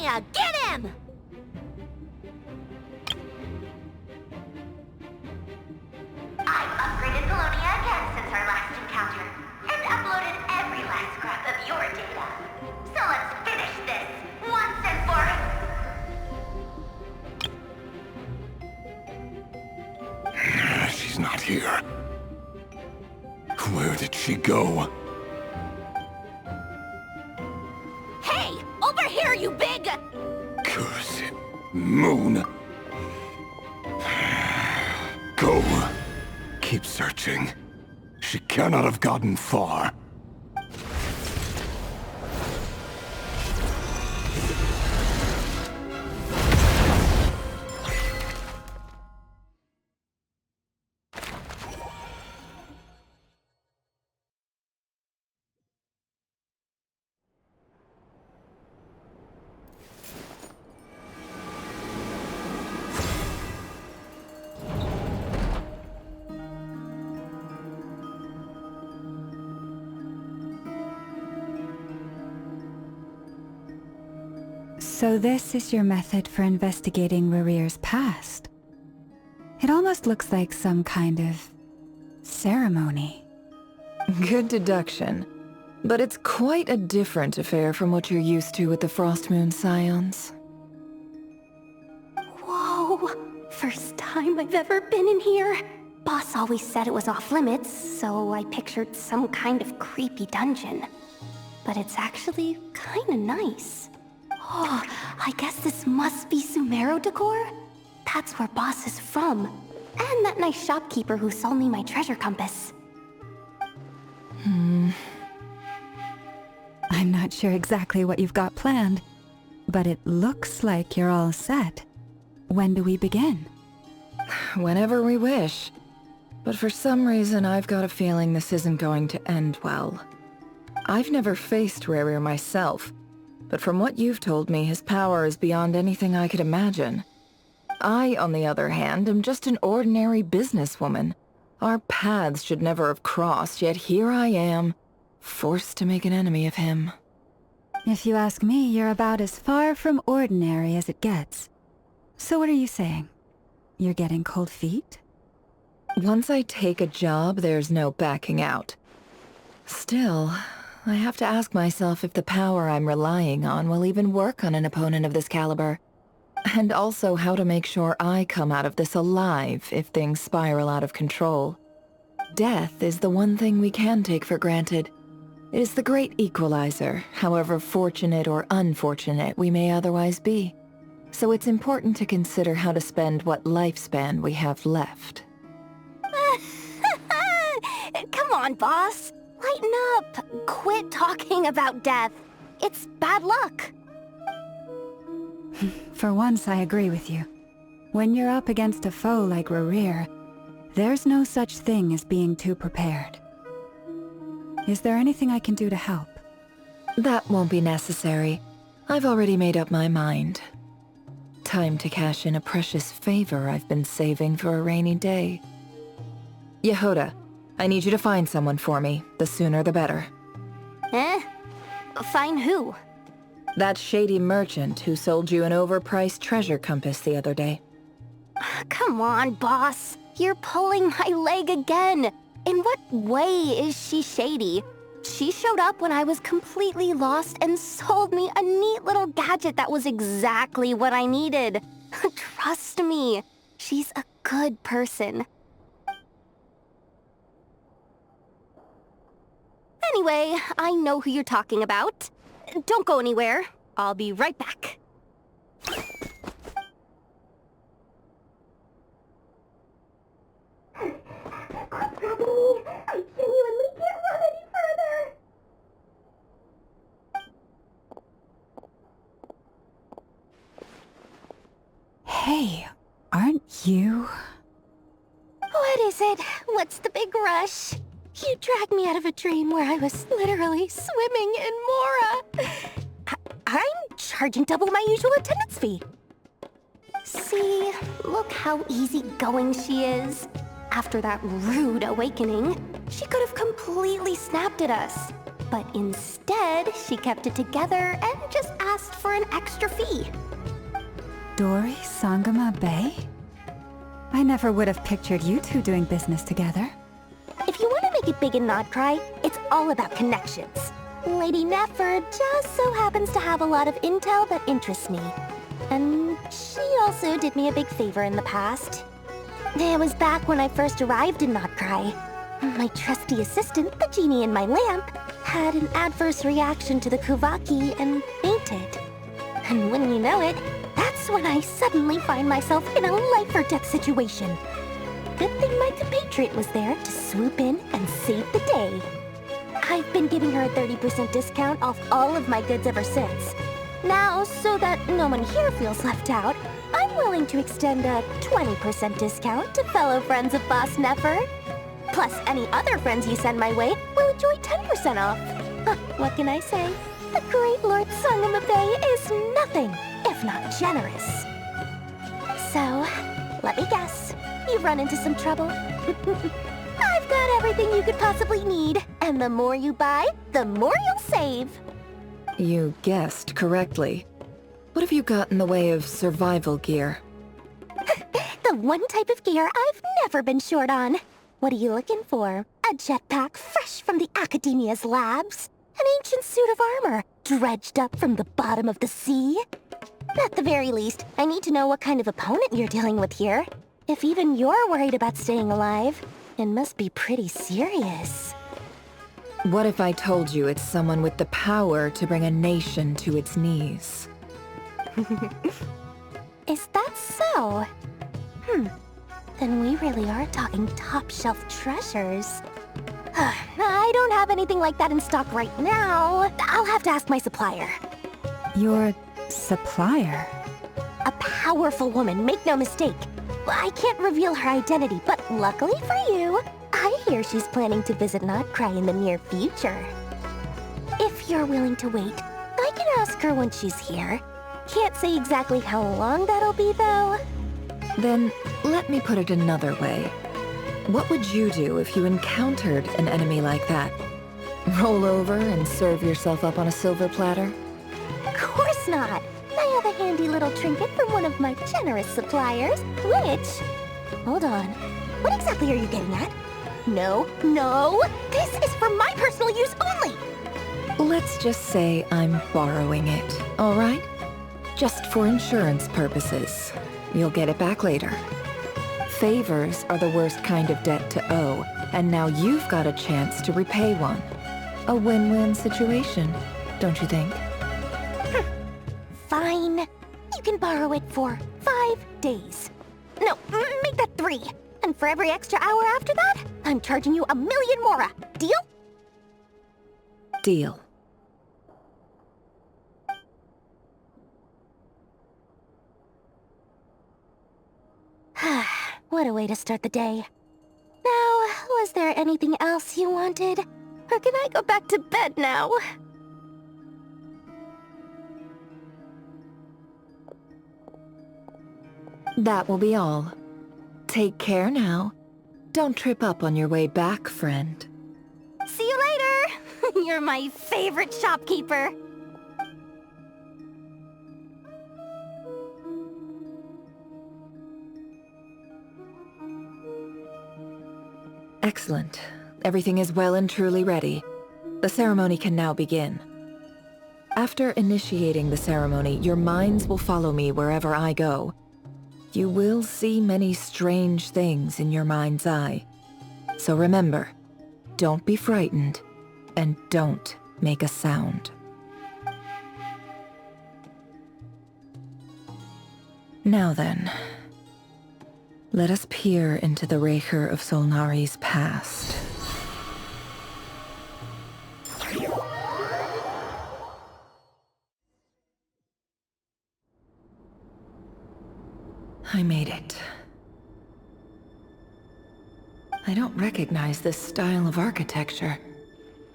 Apollonia! Get him! I've upgraded Apollonia again since our last encounter, and uploaded every last scrap of your data. So let's finish this, once and for... She's not here. Where did she go? Hey! Over here, you big... Cursed moon. Go. Keep searching. She cannot have gotten far. So this is your method for investigating Rarir's past? It almost looks like some kind of ceremony. Good deduction. But it's quite a different affair from what you're used to with the Frostmoon Scions. Whoa! First time I've ever been in here. Boss always said it was off limits, so I pictured some kind of creepy dungeon. But it's actually kinda nice. Oh, I guess this must be Sumero decor? That's where Boss is from. And that nice shopkeeper who sold me my treasure compass. I'm not sure exactly what you've got planned, but it looks like you're all set. When do we begin? Whenever we wish. But for some reason, I've got a feeling this isn't going to end well. I've never faced Rarir myself, but from what you've told me, his power is beyond anything I could imagine. I, on the other hand, am just an ordinary businesswoman. Our paths should never have crossed, yet here I am, forced to make an enemy of him. If you ask me, you're about as far from ordinary as it gets. So what are you saying? You're getting cold feet? Once I take a job, there's no backing out. Still, I have to ask myself if the power I'm relying on will even work on an opponent of this caliber. And also how to make sure I come out of this alive if things spiral out of control. Death is the one thing we can take for granted. It is the great equalizer, however fortunate or unfortunate we may otherwise be. So it's important to consider how to spend what lifespan we have left. Come on, boss. Lighten up. Quit talking about death. It's bad luck. For once, I agree with you. When you're up against a foe like Rarir, there's no such thing as being too prepared. Is there anything I can do to help? That won't be necessary. I've already made up my mind. Time to cash in a precious favor I've been saving for a rainy day. Yehoda, I need you to find someone for me. The sooner the better. Eh? Find who? That shady merchant who sold you an overpriced treasure compass the other day. Come on, boss. You're pulling my leg again. In what way is she shady? She showed up when I was completely lost and sold me a neat little gadget that was exactly what I needed. Trust me, she's a good person. Anyway, I know who you're talking about. Don't go anywhere. I'll be right back. What's happening? I genuinely can't run any further. Hey, aren't you? What is it? What's the big rush? You dragged me out of a dream where I was literally swimming in Mora. I'm charging double my usual attendance fee. See, look how easygoing she is. After that rude awakening, she could have completely snapped at us. But instead, she kept it together and just asked for an extra fee. Dori Sangama Bay? I never would have pictured you two doing business together. If you want to make it big in Nodcry, it's all about connections. Lady Nefer just so happens to have a lot of intel that interests me. And she also did me a big favor in the past. It was back when I first arrived in Nodcry. My trusty assistant, the genie in my lamp, had an adverse reaction to the Kuvaki and fainted. And when you know it, that's when I suddenly find myself in a life-or-death situation. Good thing my compatriot was there to swoop in and save the day. I've been giving her a 30% discount off all of my goods ever since. Now, so that no one here feels left out, I'm willing to extend a 20% discount to fellow friends of Boss Nefer. Plus, any other friends you send my way will enjoy 10% off. What can I say? The great Lord Sangama Bay is nothing if not generous. So, let me guess. You've run into some trouble? I've got everything you could possibly need. And the more you buy, the more you'll save. You guessed correctly. What have you got in the way of survival gear? The one type of gear I've never been short on. What are you looking for? A jetpack fresh from the Academia's labs? An ancient suit of armor dredged up from the bottom of the sea? At the very least, I need to know what kind of opponent you're dealing with here. If even you're worried about staying alive, it must be pretty serious. What if I told you it's someone with the power to bring a nation to its knees? Is that so? Then we really are talking top-shelf treasures. I don't have anything like that in stock right now. I'll have to ask my supplier. Your supplier? A powerful woman, make no mistake. I can't reveal her identity, but luckily for you, I hear she's planning to visit Nodcry in the near future. If you're willing to wait, I can ask her when she's here. Can't say exactly how long that'll be, though. Then, let me put it another way. What would you do if you encountered an enemy like that? Roll over and serve yourself up on a silver platter? Of course not! I have a handy little trinket from one of my generous suppliers, which... Hold on. What exactly are you getting at? No, this is for my personal use only! Let's just say I'm borrowing it, all right? Just for insurance purposes. You'll get it back later. Favors are the worst kind of debt to owe, and now you've got a chance to repay one. A win-win situation, don't you think? Fine. You can borrow it for 5 days. No, make that 3. And for every extra hour after that, I'm charging you 1,000,000 mora. Deal? Deal. What a way to start the day. Now, was there anything else you wanted? Or can I go back to bed now? That will be all. Take care now. Don't trip up on your way back, friend. See you later! You're my favorite shopkeeper. Excellent. Everything is well and truly ready. The ceremony can now begin. After initiating the ceremony, your minds will follow me wherever I go. You will see many strange things in your mind's eye. So remember, don't be frightened, and don't make a sound. Now then, let us peer into the Raker of Solnari's past. I made it. I don't recognize this style of architecture.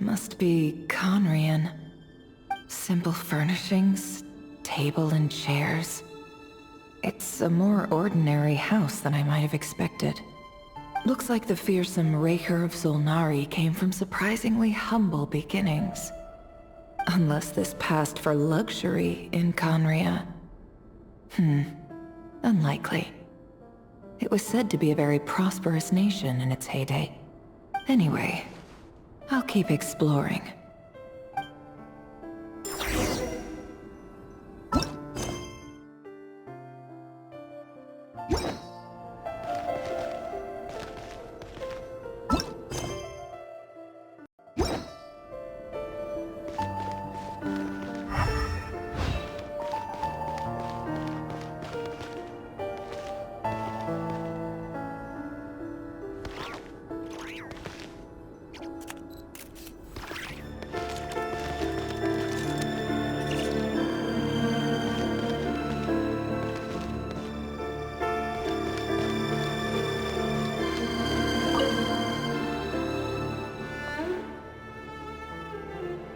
Must be Conrian. Simple furnishings, table and chairs. It's a more ordinary house than I might have expected. Looks like the fearsome Raker of Solnari came from surprisingly humble beginnings. Unless this passed for luxury in Conria. Unlikely. It was said to be a very prosperous nation in its heyday. Anyway, I'll keep exploring.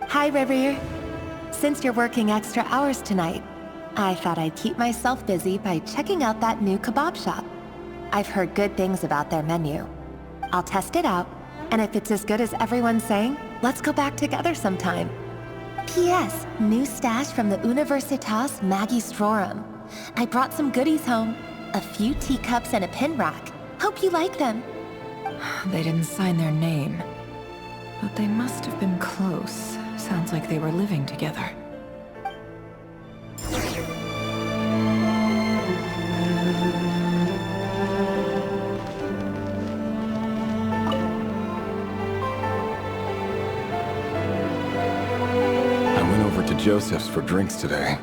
Hi, River. Since you're working extra hours tonight, I thought I'd keep myself busy by checking out that new kebab shop. I've heard good things about their menu. I'll test it out, and if it's as good as everyone's saying, let's go back together sometime. P.S. New stash from the Universitas Magistrorum. I brought some goodies home. A few teacups and a pin rack. Hope you like them. They didn't sign their name. But they must have been close. Sounds like they were living together. I went over to Joseph's for drinks today.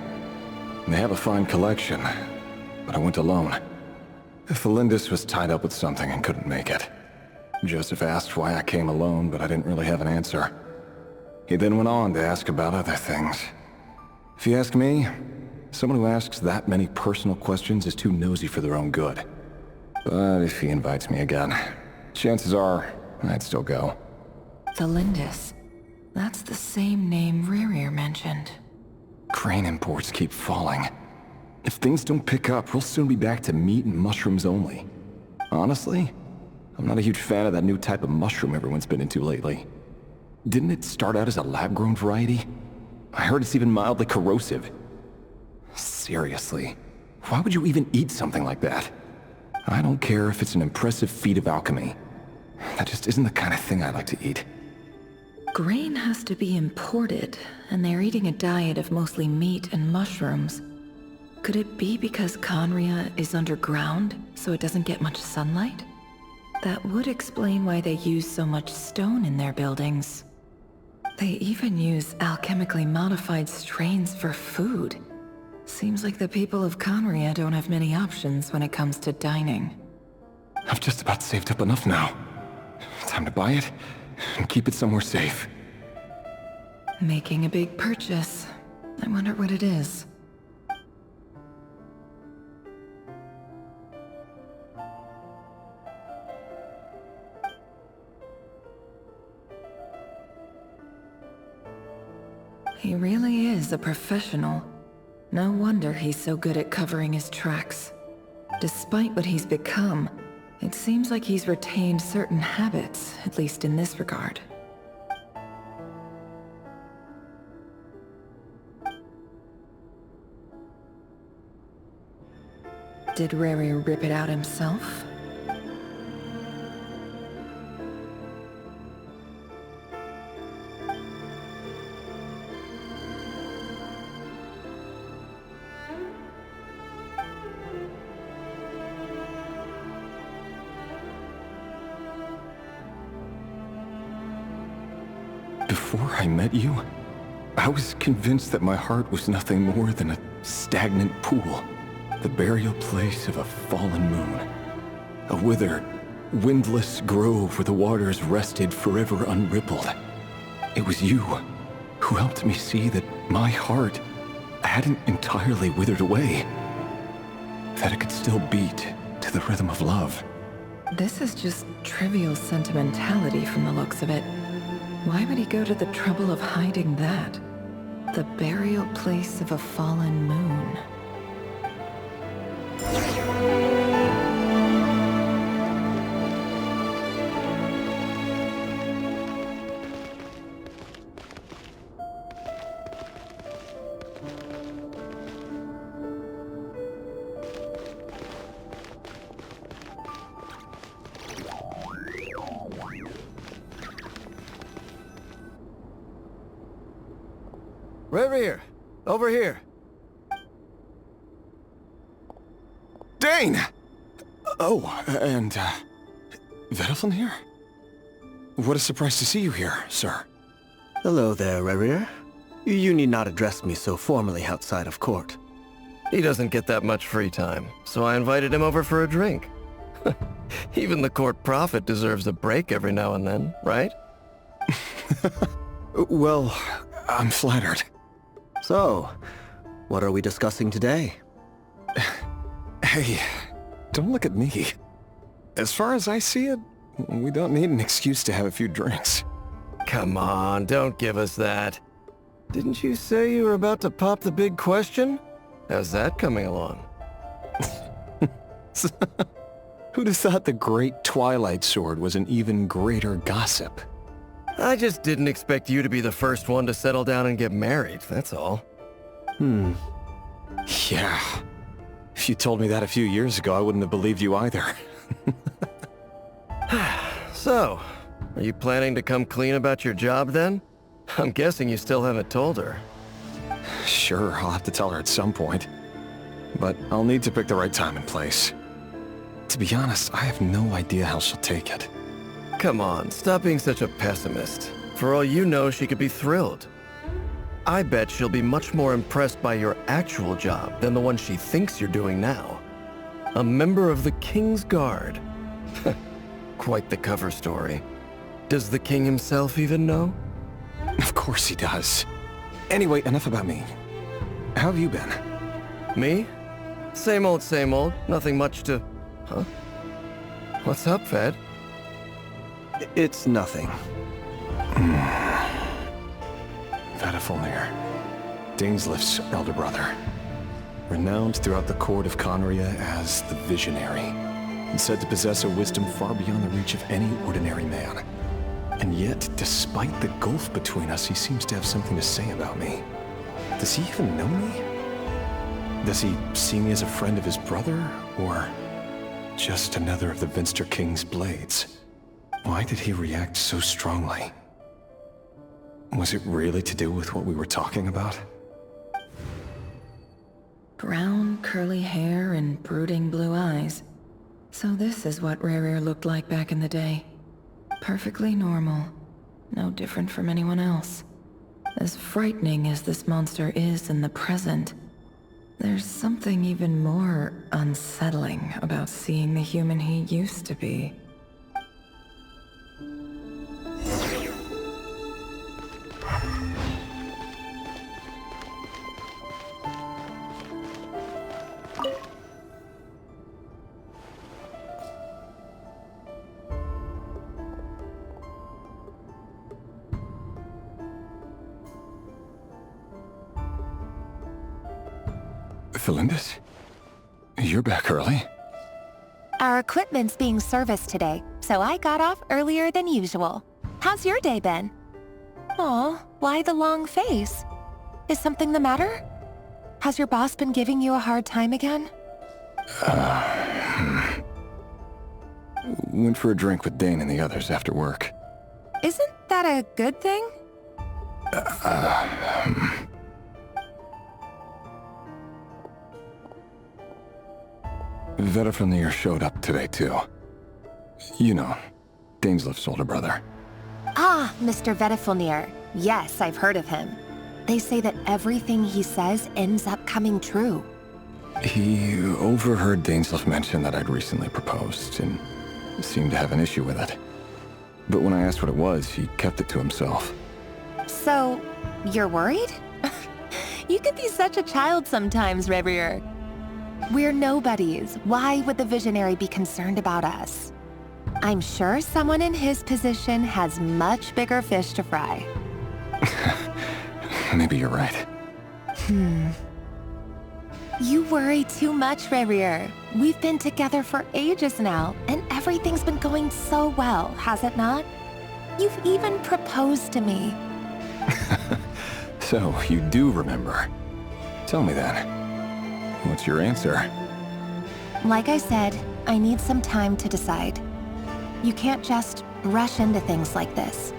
They have a fine collection, but I went alone. Felindis was tied up with something and couldn't make it. Joseph asked why I came alone, but I didn't really have an answer. He then went on to ask about other things. If you ask me, someone who asks that many personal questions is too nosy for their own good. But if he invites me again, chances are I'd still go. Felindis. That's the same name Rerir mentioned. Crane imports keep falling. If things don't pick up, we'll soon be back to meat and mushrooms only. Honestly, I'm not a huge fan of that new type of mushroom everyone's been into lately. Didn't it start out as a lab-grown variety? I heard it's even mildly corrosive. Seriously, why would you even eat something like that? I don't care if it's an impressive feat of alchemy. That just isn't the kind of thing I like to eat. Grain has to be imported, and they're eating a diet of mostly meat and mushrooms. Could it be because Conria is underground, so it doesn't get much sunlight? That would explain why they use so much stone in their buildings. They even use alchemically modified strains for food. Seems like the people of Conria don't have many options when it comes to dining. I've just about saved up enough now. Time to buy it and keep it somewhere safe. Making a big purchase. I wonder what it is. He really is a professional. No wonder he's so good at covering his tracks. Despite what he's become, it seems like he's retained certain habits, at least in this regard. Did Rary rip it out himself? Before I met you, I was convinced that my heart was nothing more than a stagnant pool, the burial place of a fallen moon. A withered, windless grove where the waters rested forever unrippled. It was you who helped me see that my heart hadn't entirely withered away, that it could still beat to the rhythm of love. This is just trivial sentimentality from the looks of it. Why would he go to the trouble of hiding that? The burial place of a fallen moon. Reverie, over here. Dane! Oh, and, Vediflin here? What a surprise to see you here, sir. Hello there, Reverie. You need not address me so formally outside of court. He doesn't get that much free time, so I invited him over for a drink. Even the court prophet deserves a break every now and then, right? Well, I'm flattered. So, what are we discussing today? Hey, don't look at me. As far as I see it, we don't need an excuse to have a few drinks. Come on, don't give us that. Didn't you say you were about to pop the big question? How's that coming along? Who'd have thought the Great Twilight Sword was an even greater gossip? I just didn't expect you to be the first one to settle down and get married, that's all. Yeah. If you told me that a few years ago, I wouldn't have believed you either. So, are you planning to come clean about your job then? I'm guessing you still haven't told her. Sure, I'll have to tell her at some point. But I'll need to pick the right time and place. To be honest, I have no idea how she'll take it. Come on, stop being such a pessimist. For all you know, she could be thrilled. I bet she'll be much more impressed by your actual job than the one she thinks you're doing now. A member of the King's Guard. Quite the cover story. Does the king himself even know? Of course he does. Anyway, enough about me. How have you been? Me? Same old, nothing much to... Huh? What's up, Ved? It's nothing. Vediflin, Dainsleif's elder brother. Renowned throughout the court of Conria as the Visionary, and said to possess a wisdom far beyond the reach of any ordinary man. And yet, despite the gulf between us, he seems to have something to say about me. Does he even know me? Does he see me as a friend of his brother, or just another of the Vinster King's blades? Why did he react so strongly? Was it really to do with what we were talking about? Brown, curly hair and brooding blue eyes. So this is what Rerir looked like back in the day. Perfectly normal. No different from anyone else. As frightening as this monster is in the present, there's something even more unsettling about seeing the human he used to be. Felindis? You're back early? Our equipment's being serviced today, so I got off earlier than usual. How's your day been? Aw, why the long face? Is something the matter? Has your boss been giving you a hard time again? Went for a drink with Dane and the others after work. Isn't that a good thing? Vediflin showed up today, too. You know, Dainsleif's older brother. Ah, Mr. Vediflin. Yes, I've heard of him. They say that everything he says ends up coming true. He overheard Dainsleif mention that I'd recently proposed, and seemed to have an issue with it. But when I asked what it was, he kept it to himself. So, you're worried? You can be such a child sometimes, Reverie. We're nobodies. Why would the Visionary be concerned about us? I'm sure someone in his position has much bigger fish to fry. Maybe you're right. You worry too much, Reverie. We've been together for ages now, and everything's been going so well, has it not? You've even proposed to me. So, you do remember. Tell me then. What's your answer? Like I said, I need some time to decide. You can't just rush into things like this.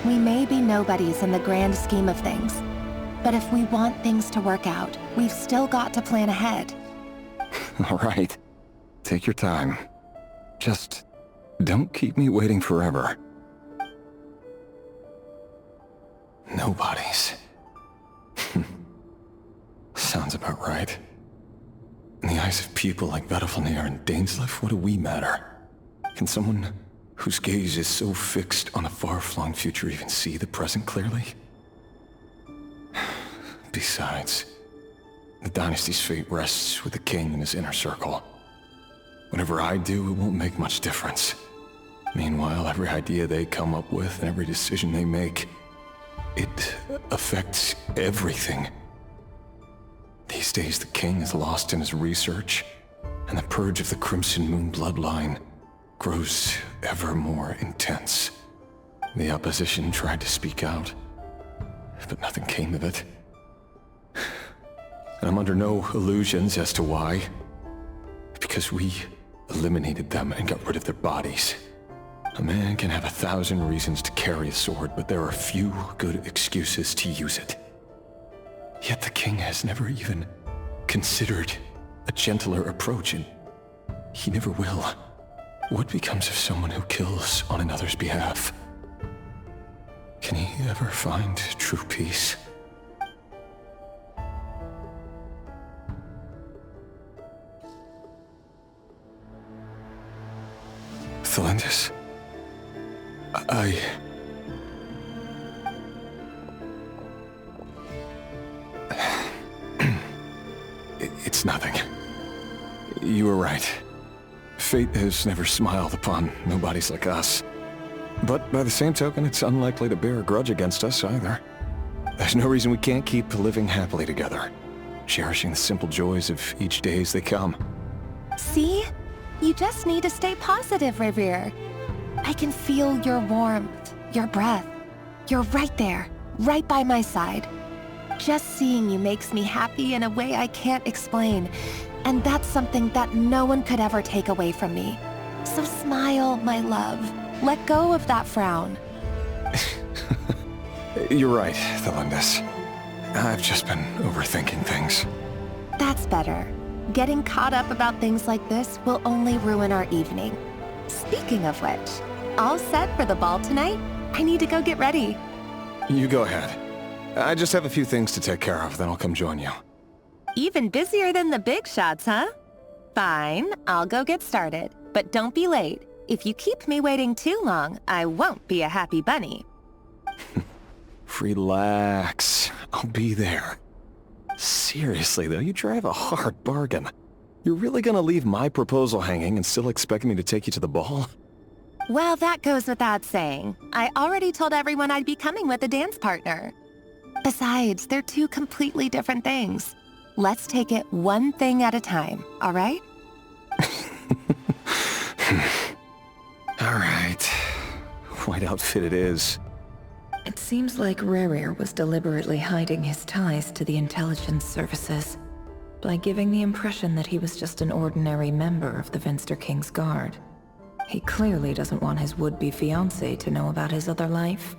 We may be nobodies in the grand scheme of things, But if we want things to work out, we've still got to plan ahead. All right. Take your time. Just don't keep me waiting forever. Nobody's. Sounds about right. In the eyes of people like Vedalfnir and Dainsleif, what do we matter? Can someone whose gaze is so fixed on a far-flung future even see the present clearly? Besides, the dynasty's fate rests with the king and his inner circle. Whatever I do, it won't make much difference. Meanwhile, every idea they come up with and every decision they make, it affects everything. These days, the king is lost in his research, and the purge of the Crimson Moon bloodline grows ever more intense. The opposition tried to speak out, but nothing came of it. And I'm under no illusions as to why. Because we eliminated them and got rid of their bodies. A man can have 1,000 reasons to carry a sword, but there are few good excuses to use it. Yet the king has never even considered a gentler approach, and he never will. What becomes of someone who kills on another's behalf? Can he ever find true peace? Thelindis? It's nothing. You were right. Fate has never smiled upon nobodies like us. But by the same token, it's unlikely to bear a grudge against us either. There's no reason we can't keep living happily together, cherishing the simple joys of each day as they come. See? You just need to stay positive, Revere. I can feel your warmth, your breath. You're right there, right by my side. Just seeing you makes me happy in a way I can't explain, and that's something that no one could ever take away from me. So smile, my love. Let go of that frown. You're right, Thelindis. I've just been overthinking things. That's better. Getting caught up about things like this will only ruin our evening. Speaking of which, all set for the ball tonight? I need to go get ready. You go ahead. I just have a few things to take care of, then I'll come join you. Even busier than the big shots, huh? Fine, I'll go get started. But don't be late. If you keep me waiting too long, I won't be a happy bunny. Relax. I'll be there. Seriously, though, you drive a hard bargain. You're really gonna leave my proposal hanging and still expect me to take you to the ball? Well, that goes without saying. I already told everyone I'd be coming with a dance partner. Besides, they're two completely different things. Let's take it one thing at a time, all right? All right. White outfit it is. It seems like Rerir was deliberately hiding his ties to the intelligence services by giving the impression that he was just an ordinary member of the Vinster King's Guard. He clearly doesn't want his would-be fiancée to know about his other life.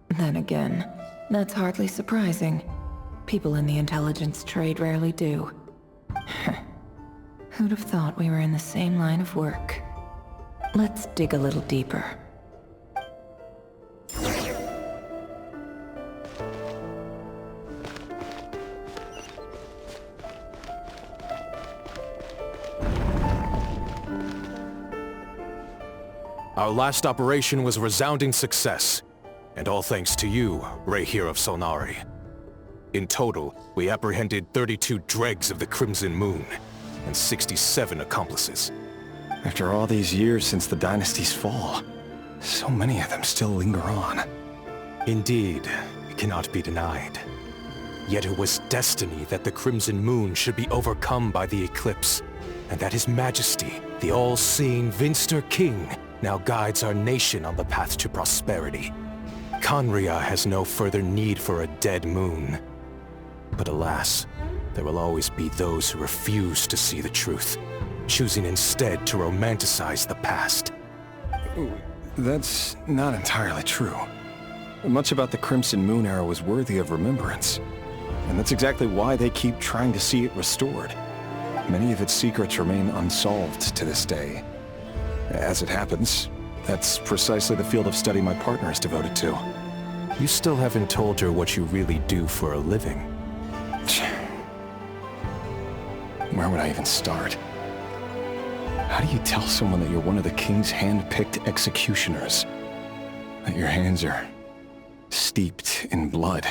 Then again, that's hardly surprising. People in the intelligence trade rarely do. Who'd have thought we were in the same line of work? Let's dig a little deeper. Our last operation was a resounding success, and all thanks to you, Rehir of Solnari. In total, we apprehended 32 dregs of the Crimson Moon, and 67 accomplices. After all these years since the dynasty's fall, so many of them still linger on. Indeed, it cannot be denied. Yet it was destiny that the Crimson Moon should be overcome by the eclipse, and that His Majesty, the all-seeing Vinster King, now guides our nation on the path to prosperity. Khaenri'ah has no further need for a dead moon. But alas, there will always be those who refuse to see the truth, choosing instead to romanticize the past. That's not entirely true. Much about the Crimson Moon era was worthy of remembrance. And that's exactly why they keep trying to see it restored. Many of its secrets remain unsolved to this day. As it happens, that's precisely the field of study my partner is devoted to. You still haven't told her what you really do for a living. Where would I even start? How do you tell someone that you're one of the king's hand-picked executioners? That your hands are steeped in blood?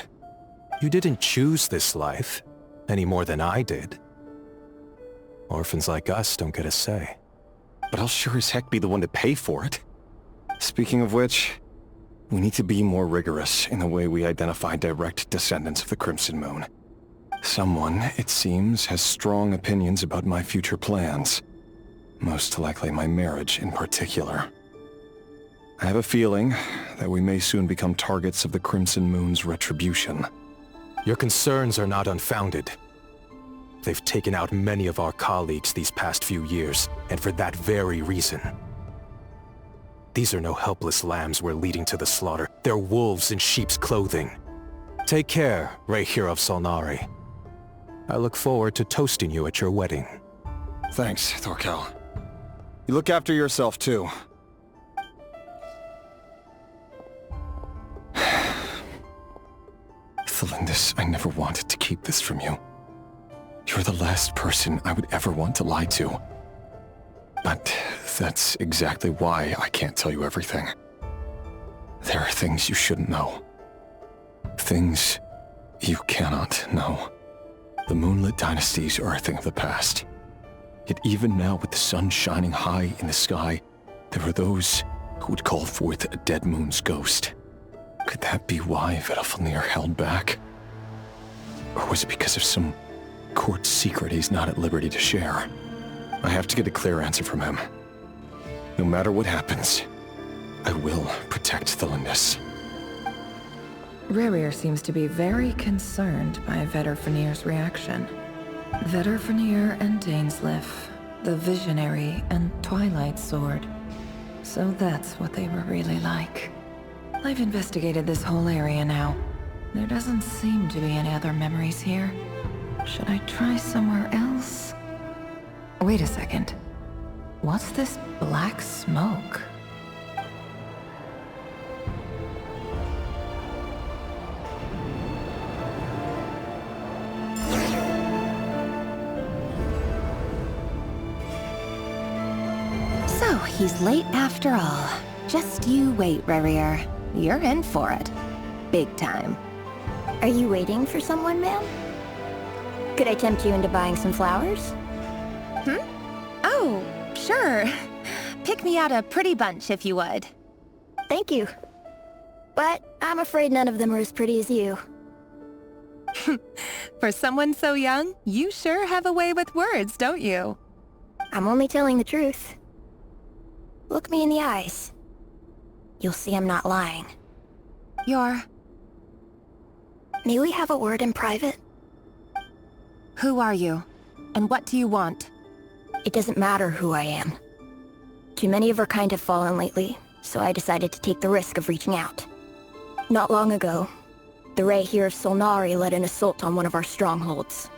You didn't choose this life, any more than I did. Orphans like us don't get a say. But I'll sure as heck be the one to pay for it. Speaking of which, we need to be more rigorous in the way we identify direct descendants of the Crimson Moon. Someone, it seems, has strong opinions about my future plans. Most likely my marriage in particular. I have a feeling that we may soon become targets of the Crimson Moon's retribution. Your concerns are not unfounded. They've taken out many of our colleagues these past few years, and for that very reason. These are no helpless lambs we're leading to the slaughter. They're wolves in sheep's clothing. Take care, Rahyr of Solnari. I look forward to toasting you at your wedding. Thanks, Thorkel. You look after yourself, too. Thelindis, I never wanted to keep this from you. You're the last person I would ever want to lie to. But that's exactly why I can't tell you everything. There are things you shouldn't know. Things you cannot know. The moonlit dynasties are a thing of the past. Yet even now, with the sun shining high in the sky, there are those who would call forth a dead moon's ghost. Could that be why Vedalfnir held back? Or was it because of some court secret he's not at liberty to share? I have to get a clear answer from him. No matter what happens, I will protect Thelindis. Raryr seems to be very concerned by Vedalfnir's reaction. Vedalfnir and Dainsleif, the Visionary and Twilight Sword. So that's what they were really like. I've investigated this whole area now. There doesn't seem to be any other memories here. Should I try somewhere else? Wait a second. What's this black smoke? So, he's late after all. Just you wait, Raryr. You're in for it. Big time. Are you waiting for someone, ma'am? Could I tempt you into buying some flowers? Oh, sure. Pick me out a pretty bunch if you would. Thank you. But I'm afraid none of them are as pretty as you. For someone so young, you sure have a way with words, don't you? I'm only telling the truth. Look me in the eyes. You'll see I'm not lying. May we have a word in private? Who are you? And what do you want? It doesn't matter who I am. Too many of our kind have fallen lately, so I decided to take the risk of reaching out. Not long ago, the Rahyr of Solnari led an assault on one of our strongholds.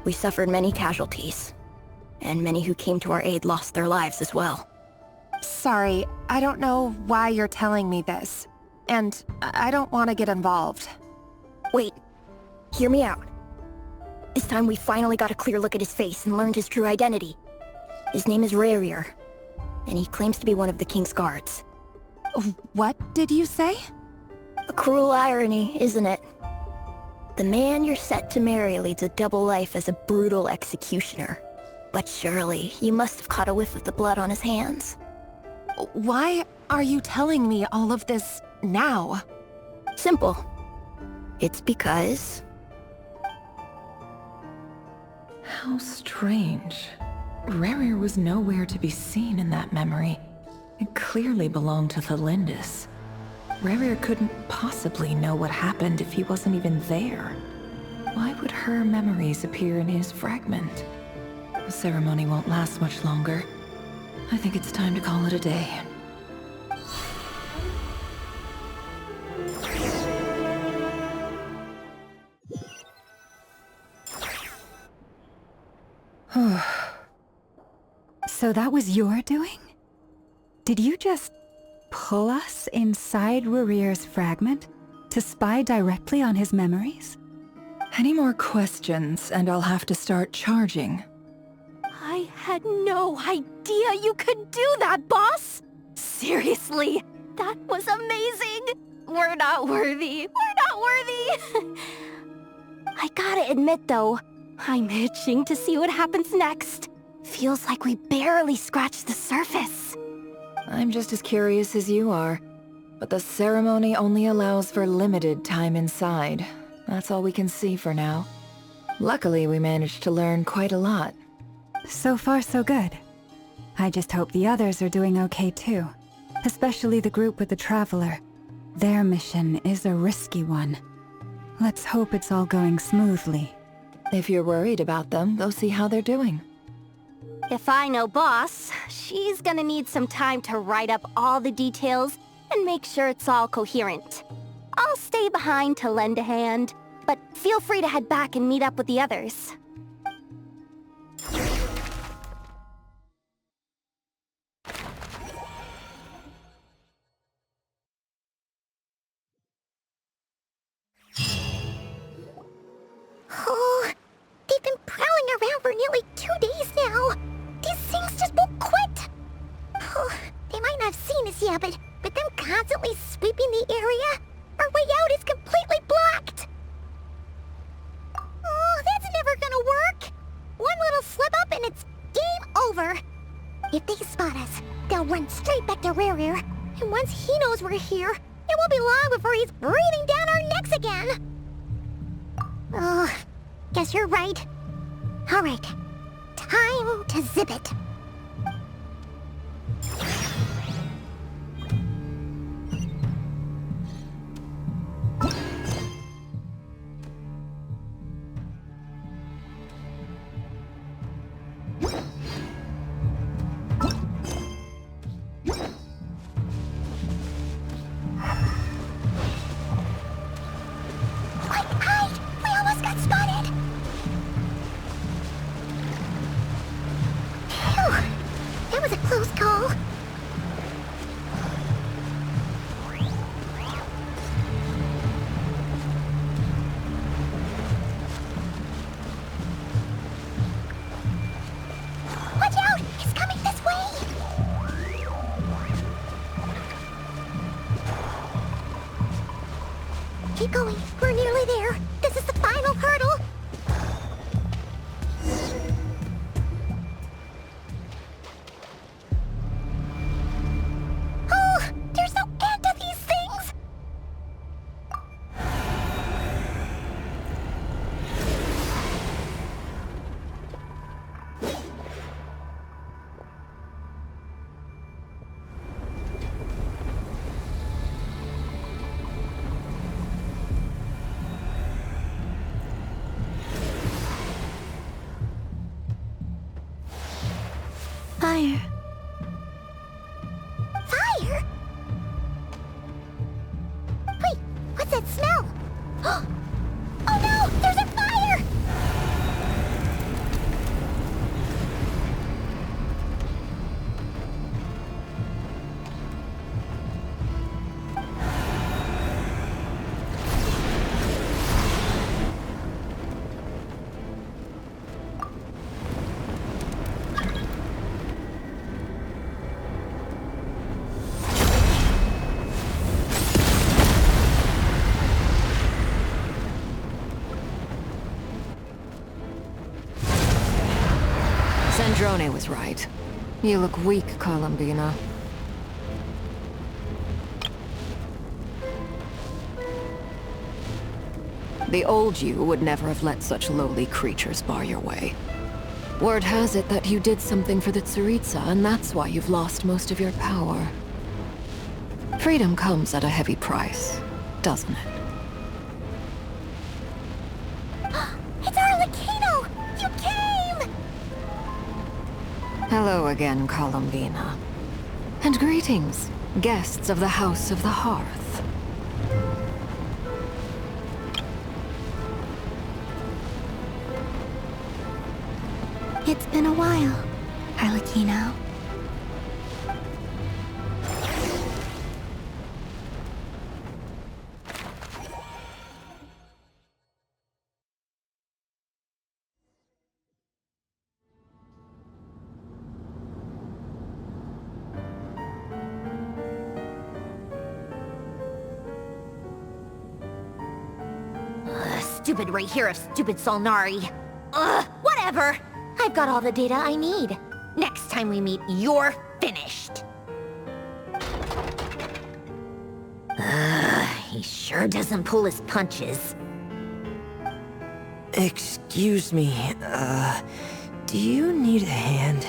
We suffered many casualties, and many who came to our aid lost their lives as well. Sorry, I don't know why you're telling me this, and I don't want to get involved. Wait, hear me out. This time we finally got a clear look at his face and learned his true identity. His name is Raryr, and he claims to be one of the King's guards. What did you say? A cruel irony, isn't it? The man you're set to marry leads a double life as a brutal executioner. But surely, you must have caught a whiff of the blood on his hands. Why are you telling me all of this now? Simple. It's because... How strange. Raryr was nowhere to be seen in that memory. It clearly belonged to Thelindis. Raryr couldn't possibly know what happened if he wasn't even there. Why would her memories appear in his fragment? The ceremony won't last much longer. I think it's time to call it a day. So that was your doing? Did you just pull us inside Rurir's fragment to spy directly on his memories? Any more questions, and I'll have to start charging. I had no idea you could do that, boss! Seriously, that was amazing! We're not worthy. We're not worthy! I gotta admit, though, I'm itching to see what happens next. Feels like we barely scratched the surface. I'm just as curious as you are. But the ceremony only allows for limited time inside. That's all we can see for now. Luckily, we managed to learn quite a lot. So far, so good. I just hope the others are doing okay too. Especially the group with the Traveler. Their mission is a risky one. Let's hope it's all going smoothly. If you're worried about them, go see how they're doing. If I know Boss, she's gonna need some time to write up all the details and make sure it's all coherent. I'll stay behind to lend a hand, but feel free to head back and meet up with the others. Oh, they've been prowling around for nearly 2 days now. These things just won't quit. Oh, they might not have seen us yet, but them constantly sweeping the area, our way out is completely blocked. Oh, that's never gonna work. One little slip up and it's game over. If they spot us, they'll run straight back to Rerir. And once he knows we're here, it won't be long before he's breathing down our necks again. Oh, guess you're right. All right, time to zip it. Keep going. We're nearly there. This is the final hurdle. Oh, there's no end to these things. Fire. Fire? Wait, what's that smell? Oh no, there's a fire! Sandrone was right. You look weak, Columbina. The old you would never have let such lowly creatures bar your way. Word has it that you did something for the Tsaritsa, and that's why you've lost most of your power. Freedom comes at a heavy price, doesn't it? It's Arlecchino! You came! Hello again, Columbina. And greetings, guests of the House of the Hearth. It's been a while, Arlecchino. Stupid right here of stupid Solnari. Ugh, whatever. I've got all the data I need. Next time we meet, you're finished. He sure doesn't pull his punches. Excuse me, do you need a hand?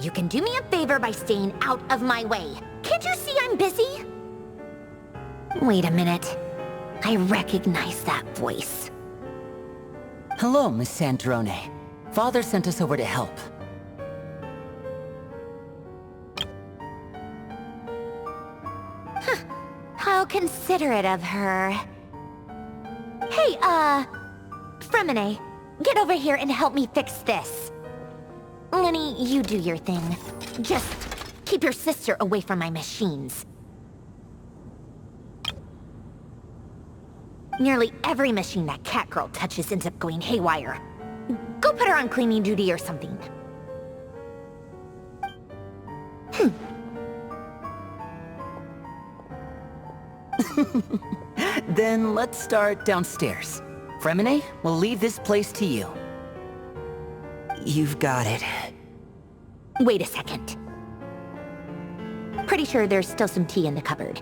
You can do me a favor by staying out of my way. Can't you see I'm busy? Wait a minute. I recognize that voice. Hello, Miss Sandrone. Father sent us over to help. Huh. How considerate of her. Hey, Fremine, get over here and help me fix this. Lenny, you do your thing. Just keep your sister away from my machines. Nearly every machine that Catgirl touches ends up going haywire. Go put her on cleaning duty or something. Then let's start downstairs. Fremine, we'll leave this place to you. You've got it. Wait a second. Pretty sure there's still some tea in the cupboard.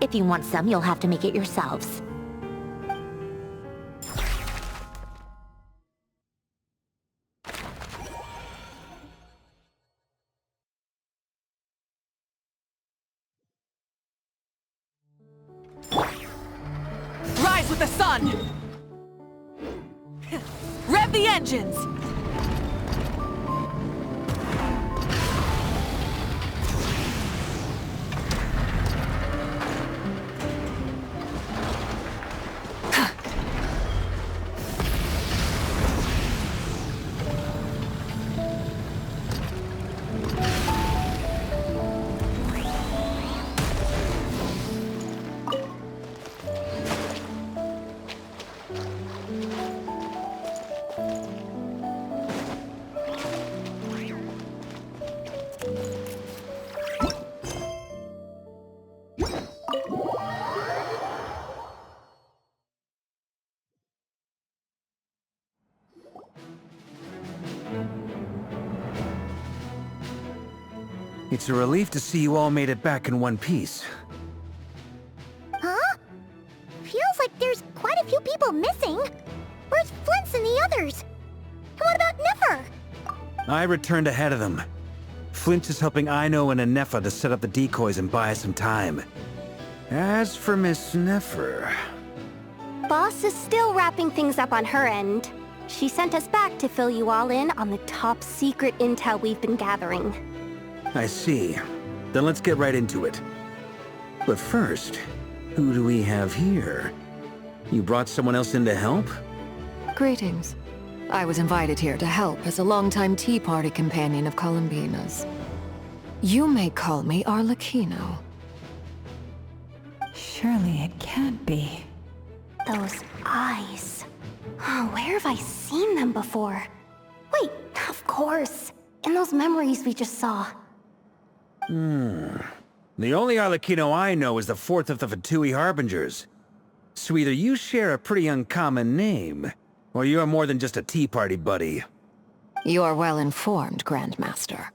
If you want some, you'll have to make it yourselves. Rise with the sun! Rev the engines! It's a relief to see you all made it back in one piece. Huh? Feels like there's quite a few people missing. Where's Flint's and the others? And what about Nefer? I returned ahead of them. Flint is helping Aino and Anefa to set up the decoys and buy us some time. As for Miss Nefer... Boss is still wrapping things up on her end. She sent us back to fill you all in on the top secret intel we've been gathering. I see. Then let's get right into it. But first, who do we have here? You brought someone else in to help? Greetings. I was invited here to help as a longtime Tea Party companion of Columbina's. You may call me Arlecchino. Surely it can't be. Those eyes. Oh, where have I seen them before? Wait, of course. In those memories we just saw. The only Arlecchino I know is the fourth of the Fatui Harbingers. So either you share a pretty uncommon name, or you're more than just a Tea Party buddy. You're well informed, Grandmaster.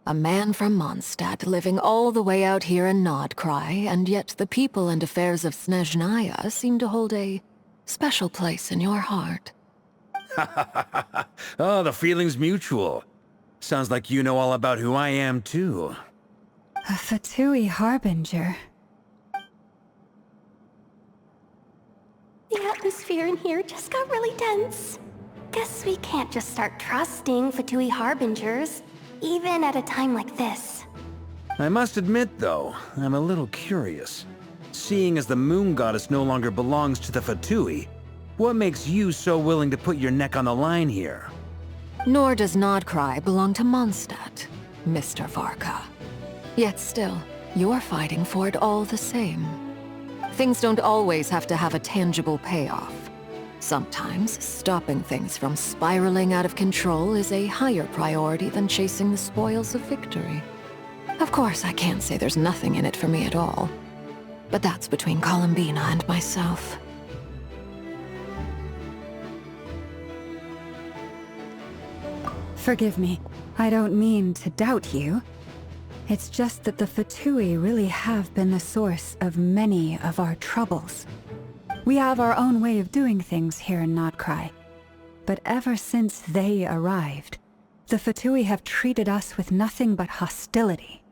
A man from Mondstadt living all the way out here in Nodcry, and yet the people and affairs of Snezhnaya seem to hold a special place in your heart. Oh, the feeling's mutual. Sounds like you know all about who I am, too. A Fatui Harbinger. The atmosphere in here just got really tense. Guess we can't just start trusting Fatui Harbingers, even at a time like this. I must admit, though, I'm a little curious. Seeing as the Moon Goddess no longer belongs to the Fatui, what makes you so willing to put your neck on the line here? Nor does Nodcry belong to Mondstadt, Mr. Varka. Yet still, you're fighting for it all the same. Things don't always have to have a tangible payoff. Sometimes, stopping things from spiraling out of control is a higher priority than chasing the spoils of victory. Of course, I can't say there's nothing in it for me at all. But that's between Columbina and myself. Forgive me. I don't mean to doubt you. It's just that the Fatui really have been the source of many of our troubles. We have our own way of doing things here in Nodcry. But ever since they arrived, the Fatui have treated us with nothing but hostility.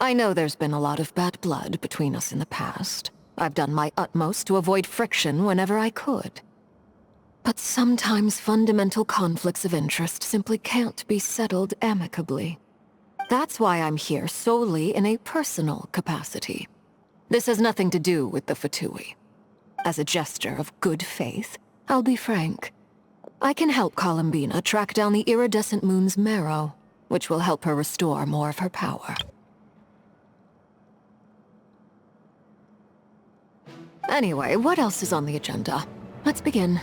I know there's been a lot of bad blood between us in the past. I've done my utmost to avoid friction whenever I could. But sometimes fundamental conflicts of interest simply can't be settled amicably. That's why I'm here solely in a personal capacity. This has nothing to do with the Fatui. As a gesture of good faith, I'll be frank. I can help Columbina track down the iridescent moon's marrow, which will help her restore more of her power. Anyway, what else is on the agenda? Let's begin.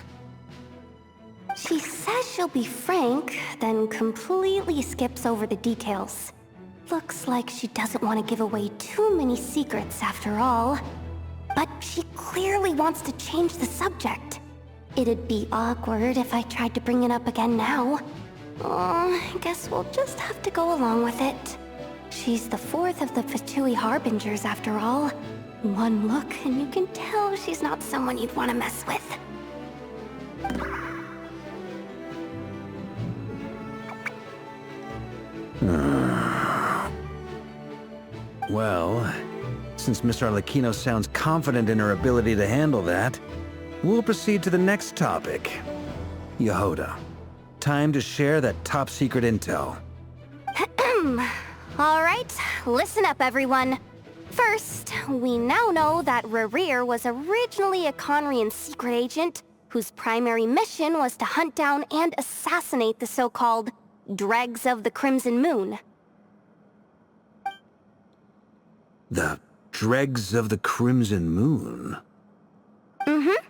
She says she'll be frank, then completely skips over the details. Looks like she doesn't want to give away too many secrets after all. But she clearly wants to change the subject. It'd be awkward if I tried to bring it up again now. I guess we'll just have to go along with it. She's the fourth of the Fatui Harbingers after all. One look and you can tell she's not someone you'd want to mess with. Well, since Miss Arlecchino sounds confident in her ability to handle that, we'll proceed to the next topic. Yehoda, time to share that top-secret intel. Alright, listen up everyone. First, we now know that Rerir was originally a Conrian secret agent whose primary mission was to hunt down and assassinate the so-called Dregs of the Crimson Moon. The Dregs of the Crimson Moon? Mm-hmm.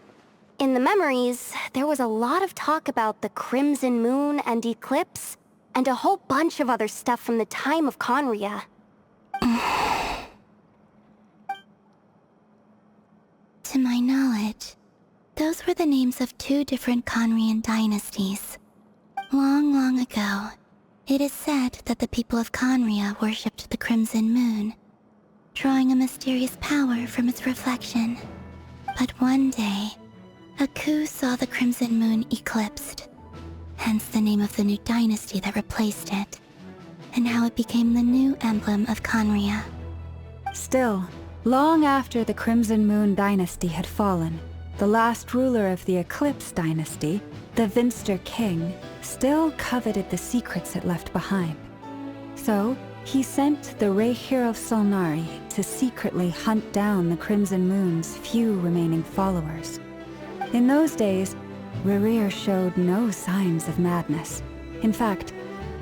In the memories, there was a lot of talk about the Crimson Moon and Eclipse, and a whole bunch of other stuff from the time of Conria. To my knowledge, those were the names of two different Conrian dynasties. Long, long ago, it is said that the people of Conria worshipped the Crimson Moon, drawing a mysterious power from its reflection. But one day, a coup saw the Crimson Moon eclipsed, hence the name of the new dynasty that replaced it, and how it became the new emblem of Conria. Still, long after the Crimson Moon dynasty had fallen, the last ruler of the Eclipse dynasty, the Vinster King, still coveted the secrets it left behind. So, he sent the Reikir of Solnari to secretly hunt down the Crimson Moon's few remaining followers. In those days, Rerir showed no signs of madness. In fact,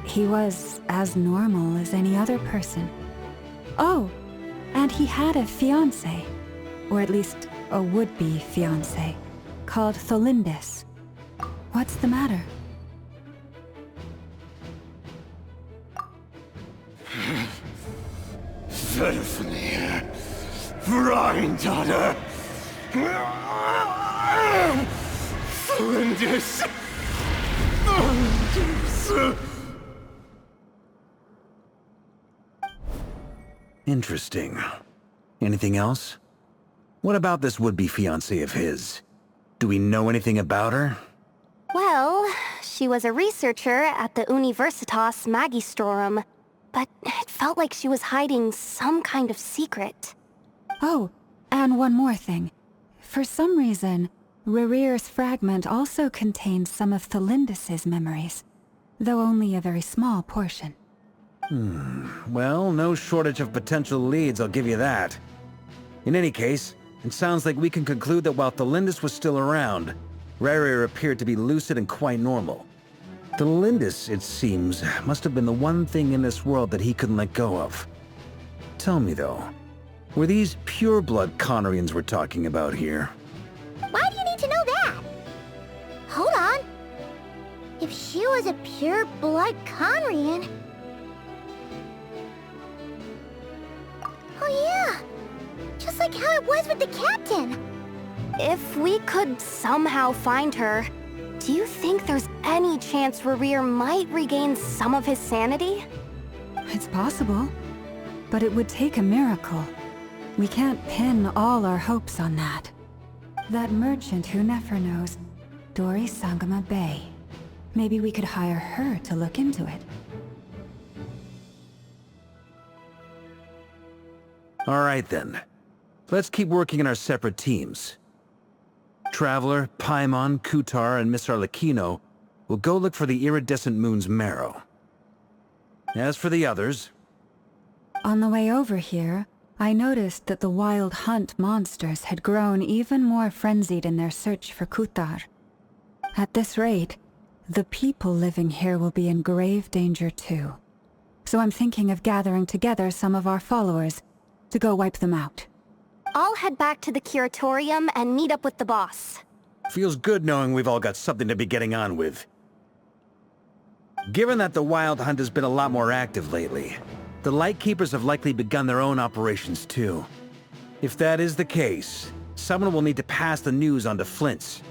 he was as normal as any other person. Oh, and he had a fiancé, or at least a would-be fiancé, called Tholindis. What's the matter? Verfnir, Freindaughter, Flinders. Interesting. Anything else? What about this would-be fiancé of his? Do we know anything about her? Well, she was a researcher at the Universitas Magistrorum, but it felt like she was hiding some kind of secret. Oh, and one more thing. For some reason, Rerir's fragment also contains some of Tholindis' memories, though only a very small portion. Well, no shortage of potential leads, I'll give you that. In any case, it sounds like we can conclude that while Tholindis was still around, Rerir appeared to be lucid and quite normal. The Lindis, it seems, must have been the one thing in this world that he couldn't let go of. Tell me though, were these pure-blood Conorians we're talking about here? Why do you need to know that? Hold on. If she was a pure-blood Conorian... Oh yeah! Just like how it was with the captain! If we could somehow find her, do you think there's any chance Rerir might regain some of his sanity? It's possible, but it would take a miracle. We can't pin all our hopes on that. That merchant who Nefer knows, Dori Sangama Bay. Maybe we could hire her to look into it. All right then. Let's keep working in our separate teams. Traveler, Paimon, Kutar, and Miss Arlecchino will go look for the iridescent moon's marrow. As for the others... On the way over here, I noticed that the Wild Hunt monsters had grown even more frenzied in their search for Kutar. At this rate, the people living here will be in grave danger too. So I'm thinking of gathering together some of our followers to go wipe them out. I'll head back to the curatorium and meet up with the boss. Feels good knowing we've all got something to be getting on with. Given that the Wild Hunt has been a lot more active lately, the Lightkeepers have likely begun their own operations too. If that is the case, someone will need to pass the news on to Flint's.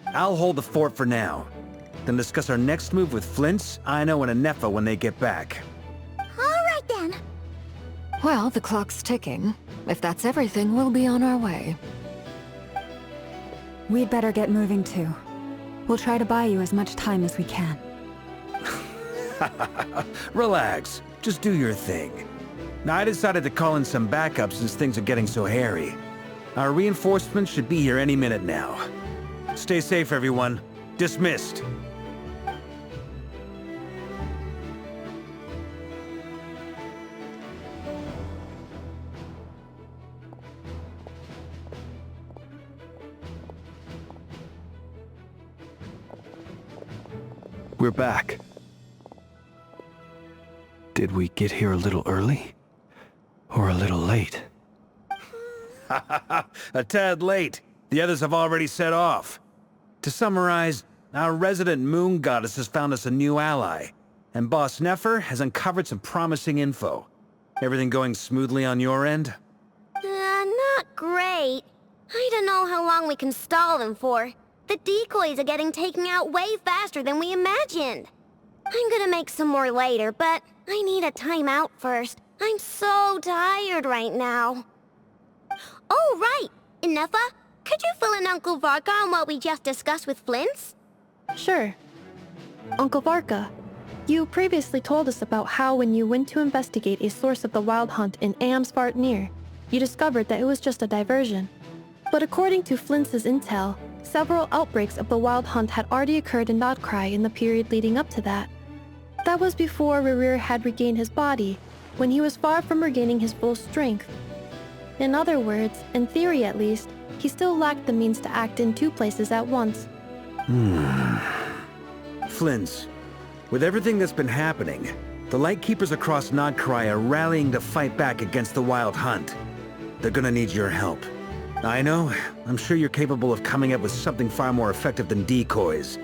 I'll hold the fort for now, then discuss our next move with Flint's, Aino, and Anefa when they get back. Alright then. Well, the clock's ticking. If that's everything, we'll be on our way. We'd better get moving too. We'll try to buy you as much time as we can. Relax. Just do your thing. Now, I decided to call in some backup since things are getting so hairy. Our reinforcements should be here any minute now. Stay safe, everyone. Dismissed. We're back. Did we get here a little early? Or a little late? A tad late. The others have already set off. To summarize, our resident moon goddess has found us a new ally, and Boss Nefer has uncovered some promising info. Everything going smoothly on your end? Not great. I don't know how long we can stall them for. The decoys are getting taken out way faster than we imagined. I'm gonna make some more later, but I need a timeout first. I'm so tired right now. Oh, right! Inefa, could you fill in Uncle Varka on what we just discussed with Flint's? Sure. Uncle Varka, you previously told us about how when you went to investigate a source of the Wild Hunt in Amsvartnir, you discovered that it was just a diversion. But according to Flint's intel, several outbreaks of the Wild Hunt had already occurred in Nodcry in the period leading up to that. That was before Rerir had regained his body, when he was far from regaining his full strength. In other words, in theory at least, he still lacked the means to act in two places at once. Flint's, with everything that's been happening, the Lightkeepers across Nodcry are rallying to fight back against the Wild Hunt. They're gonna need your help. I know, I'm sure you're capable of coming up with something far more effective than decoys.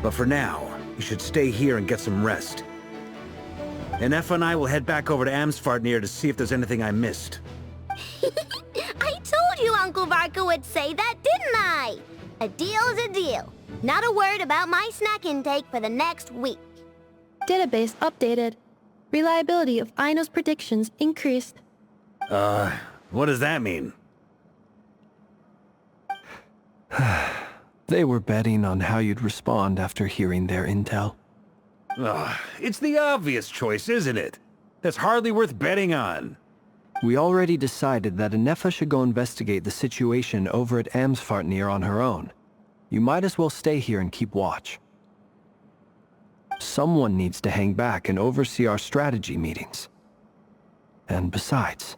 But for now, you should stay here and get some rest. Anefa and I will head back over to Amsvartnir to see if there's anything I missed. I told you Uncle Varka would say that, didn't I? A deal's a deal. Not a word about my snack intake for the next week. Database updated. Reliability of Aino's predictions increased. What does that mean? They were betting on how you'd respond after hearing their intel. It's the obvious choice, isn't it? That's hardly worth betting on. We already decided that Anefa should go investigate the situation over at Amsvartnir on her own. You might as well stay here and keep watch. Someone needs to hang back and oversee our strategy meetings. And besides,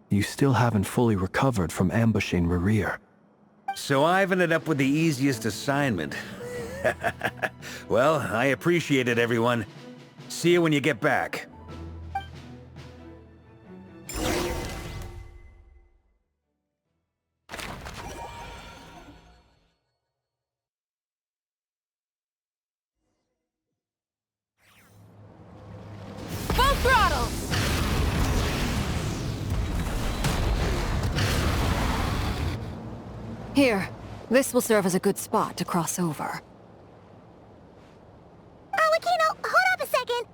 you still haven't fully recovered from ambushing Rerir. So I've ended up with the easiest assignment. Well, I appreciate it, everyone. See you when you get back. Full throttle! Here, this will serve as a good spot to cross over. Arlecchino, hold up a second.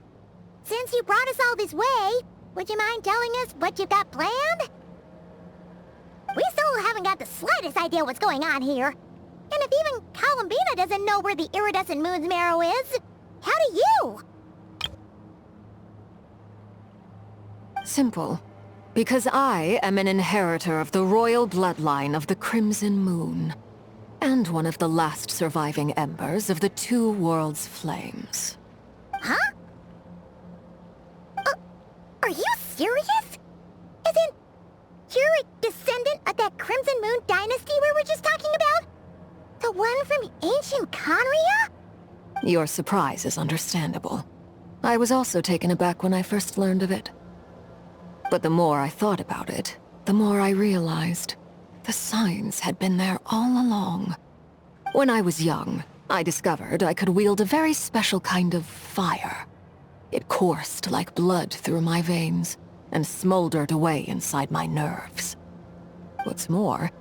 Since you brought us all this way, would you mind telling us what you've got planned? We still haven't got the slightest idea what's going on here. And if even Columbina doesn't know where the iridescent moon's marrow is, how do you? Simple. Because I am an inheritor of the royal bloodline of the Crimson Moon. And one of the last surviving embers of the Two Worlds' flames. Huh? Are you serious? As in, you're a descendant of that Crimson Moon dynasty we were just talking about? The one from ancient Conria? Your surprise is understandable. I was also taken aback when I first learned of it. But the more I thought about it, the more I realized the signs had been there all along. When I was young, I discovered I could wield a very special kind of fire. It coursed like blood through my veins and smoldered away inside my nerves. What's more,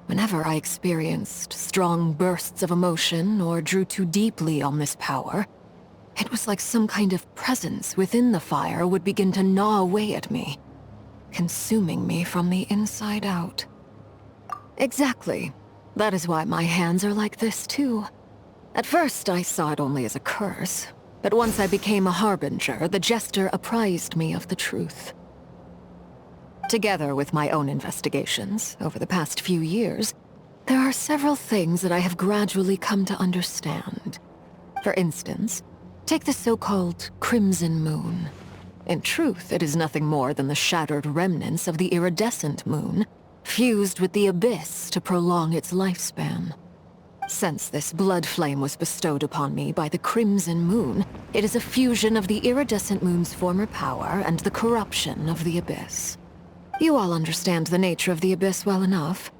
whenever I experienced strong bursts of emotion or drew too deeply on this power, it was like some kind of presence within the fire would begin to gnaw away at me, consuming me from the inside out. Exactly. That is why my hands are like this, too. At first, I saw it only as a curse, but once I became a harbinger, the jester apprised me of the truth. Together with my own investigations, over the past few years, there are several things that I have gradually come to understand. For instance, take the so-called Crimson Moon. In truth, it is nothing more than the shattered remnants of the iridescent moon, fused with the abyss to prolong its lifespan. Since this blood flame was bestowed upon me by the Crimson Moon, it is a fusion of the iridescent moon's former power and the corruption of the abyss. You all understand the nature of the abyss well enough.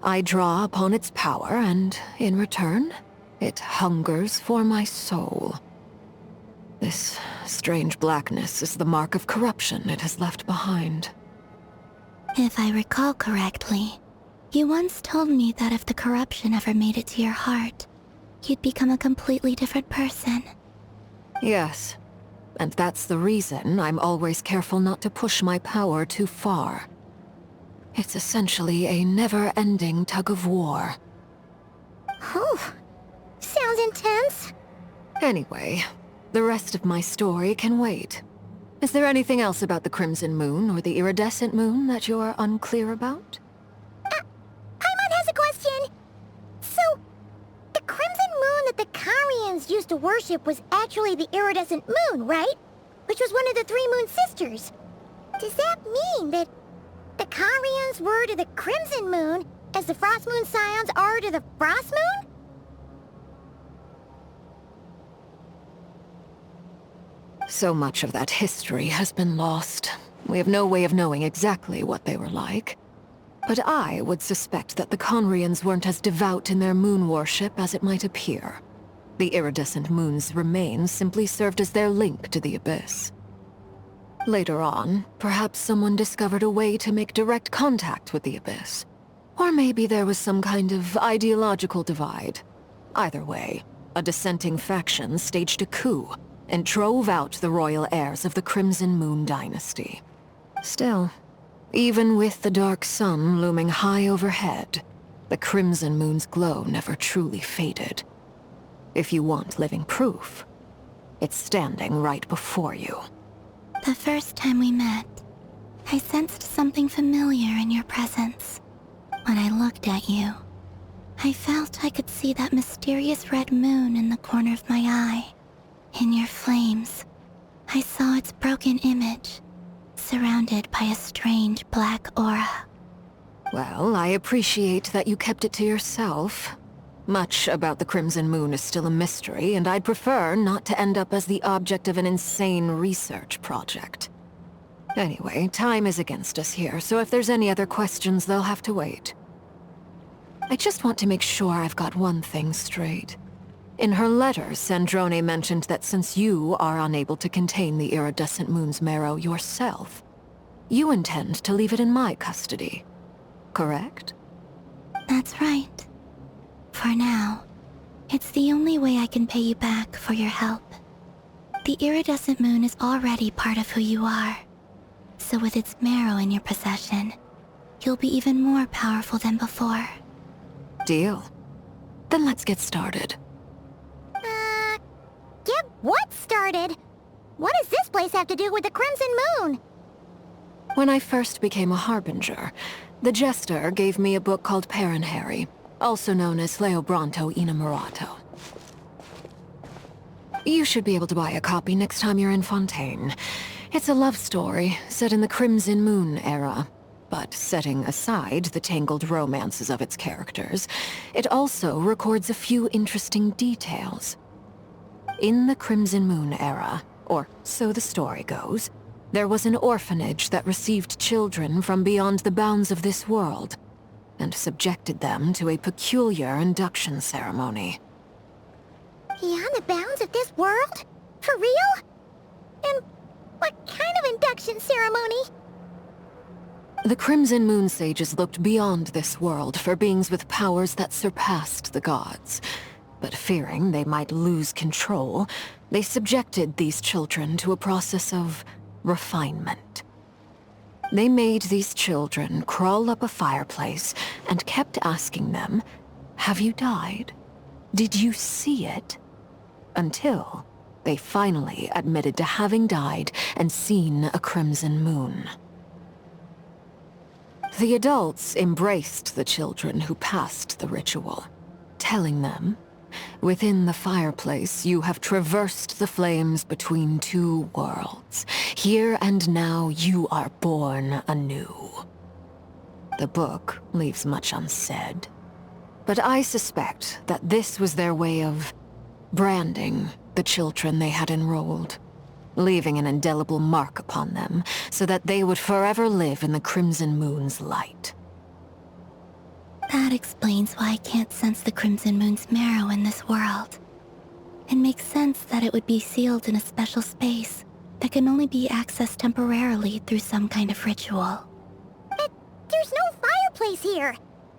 I draw upon its power, and in return, it hungers for my soul. This strange blackness is the mark of corruption it has left behind. If I recall correctly, you once told me that if the corruption ever made it to your heart, you'd become a completely different person. Yes, and that's the reason I'm always careful not to push my power too far. It's essentially a never-ending tug-of-war. Whew. Sounds intense. Anyway, the rest of my story can wait. Is there anything else about the Crimson Moon or the Iridescent Moon that you're unclear about? Paimon has a question. So, the Crimson Moon that the Carians used to worship was actually the Iridescent Moon, right? Which was one of the three Moon Sisters. Does that mean that the Carians were to the Crimson Moon as the Frost Moon Scions are to the Frost Moon? So much of that history has been lost. We have no way of knowing exactly what they were like. But I would suspect that the Conrians weren't as devout in their moon worship as it might appear. The iridescent moon's remains simply served as their link to the abyss. Later on, perhaps someone discovered a way to make direct contact with the abyss. Or maybe there was some kind of ideological divide. Either way, a dissenting faction staged a coup and drove out the royal heirs of the Crimson Moon dynasty. Still, even with the dark sun looming high overhead, the Crimson Moon's glow never truly faded. If you want living proof, it's standing right before you. The first time we met, I sensed something familiar in your presence. When I looked at you, I felt I could see that mysterious red moon in the corner of my eye. In your flames, I saw its broken image, surrounded by a strange black aura. Well, I appreciate that you kept it to yourself. Much about the Crimson Moon is still a mystery, and I'd prefer not to end up as the object of an insane research project. Anyway, time is against us here, so if there's any other questions, they'll have to wait. I just want to make sure I've got one thing straight. In her letter, Sandrone mentioned that since you are unable to contain the iridescent moon's marrow yourself, you intend to leave it in my custody. Correct? That's right. For now, it's the only way I can pay you back for your help. The iridescent moon is already part of who you are. So with its marrow in your possession, you'll be even more powerful than before. Deal. Then let's get started. Get what started? What does this place have to do with the Crimson Moon? When I first became a Harbinger, the Jester gave me a book called Paranhari, also known as Leobranto Innamorato. You should be able to buy a copy next time you're in Fontaine. It's a love story set in the Crimson Moon era, but setting aside the tangled romances of its characters, it also records a few interesting details. In the Crimson Moon era, or so the story goes, there was an orphanage that received children from beyond the bounds of this world, and subjected them to a peculiar induction ceremony. Beyond the bounds of this world? For real? And what kind of induction ceremony? The Crimson Moon Sages looked beyond this world for beings with powers that surpassed the gods. But fearing they might lose control, they subjected these children to a process of refinement. They made these children crawl up a fireplace and kept asking them, "Have you died? Did you see it?" Until they finally admitted to having died and seen a crimson moon. The adults embraced the children who passed the ritual, telling them, "Within the fireplace, you have traversed the flames between two worlds. Here and now, you are born anew." The book leaves much unsaid, but I suspect that this was their way of branding the children they had enrolled, leaving an indelible mark upon them so that they would forever live in the Crimson Moon's light. That explains why I can't sense the Crimson Moon's marrow in this world. It makes sense that it would be sealed in a special space that can only be accessed temporarily through some kind of ritual. But there's no fireplace here.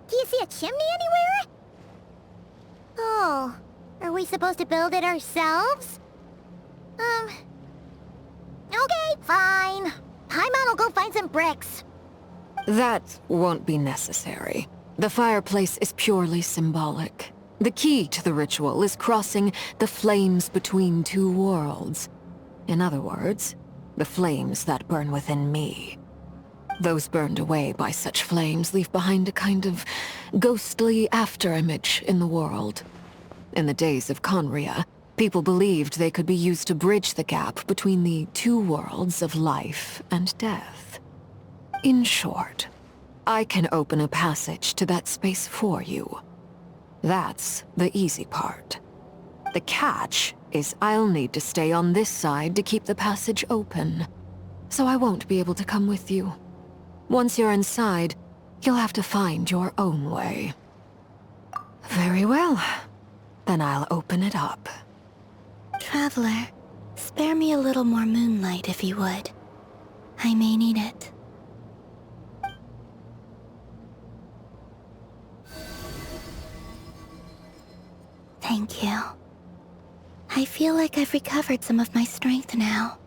Do you see a chimney anywhere? Oh, are we supposed to build it ourselves? Okay, fine. Paimon will go find some bricks. That won't be necessary. The fireplace is purely symbolic. The key to the ritual is crossing the flames between two worlds. In other words, the flames that burn within me. Those burned away by such flames leave behind a kind of ghostly afterimage in the world. In the days of Conria, people believed they could be used to bridge the gap between the two worlds of life and death. In short, I can open a passage to that space for you. That's the easy part. The catch is I'll need to stay on this side to keep the passage open, so I won't be able to come with you. Once you're inside, you'll have to find your own way. Very well. Then I'll open it up. Traveler, spare me a little more moonlight if you would. I may need it. Thank you. I feel like I've recovered some of my strength now.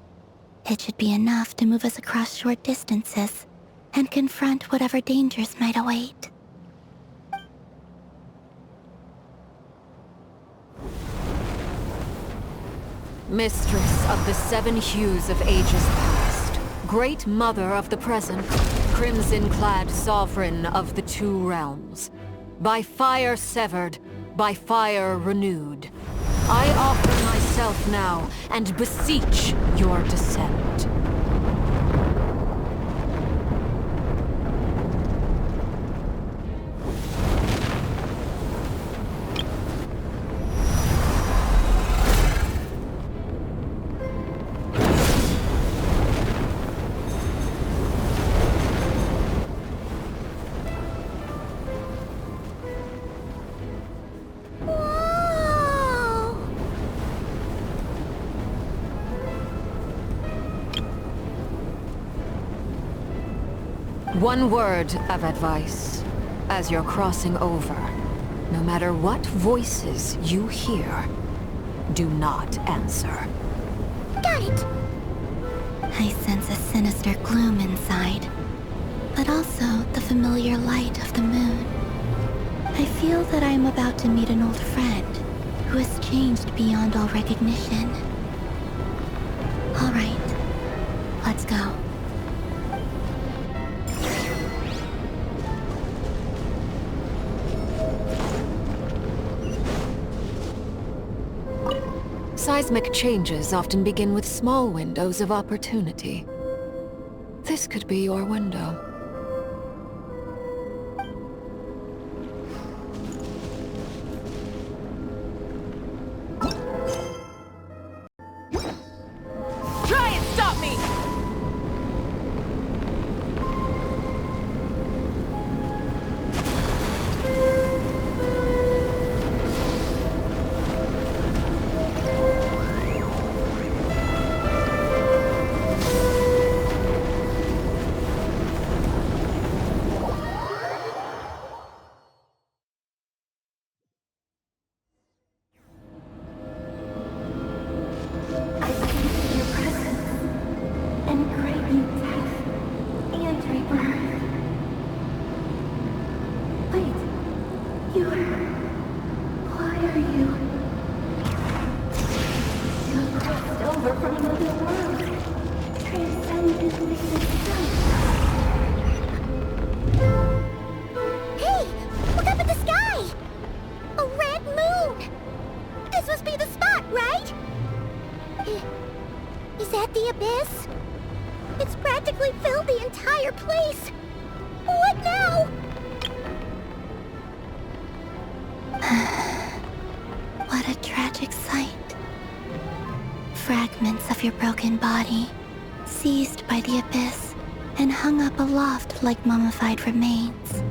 It should be enough to move us across short distances and confront whatever dangers might await. Mistress of the seven hues of ages past, Great Mother of the present, crimson-clad sovereign of the two realms, by fire severed, by fire renewed, I offer myself now and beseech your descent. One word of advice. As you're crossing over, no matter what voices you hear, do not answer. Got it! I sense a sinister gloom inside, but also the familiar light of the moon. I feel that I am about to meet an old friend who has changed beyond all recognition. All right, let's go. Seismic changes often begin with small windows of opportunity. This could be your window. Try and stop me! Hey! Look up at the sky! A red moon! This must be the spot, right? Is that the abyss? It's practically filled the entire place! What now? What a tragic sight. Fragments of your broken body, seized by the abyss, and hung up aloft like mummified remains.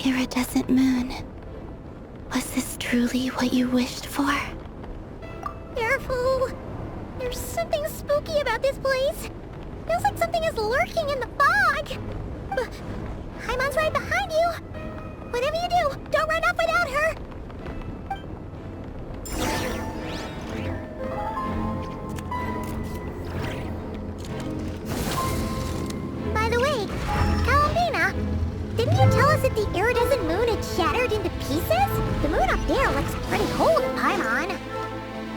Iridescent moon. Was this truly what you wished for? Careful! There's something spooky about this place. Feels like something is lurking in the fog. Haimon's right behind you. Whatever you do, don't run off without her. By the way, Columbina, didn't you tell us that the iridescent moon had shattered into pieces? The moon up there looks pretty whole to Paimon.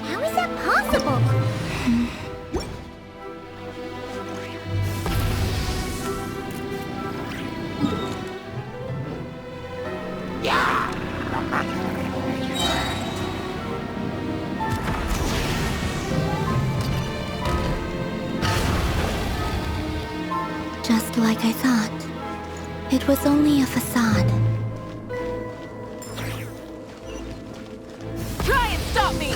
How is that possible? Just like I thought. It was only a facade. Try and stop me!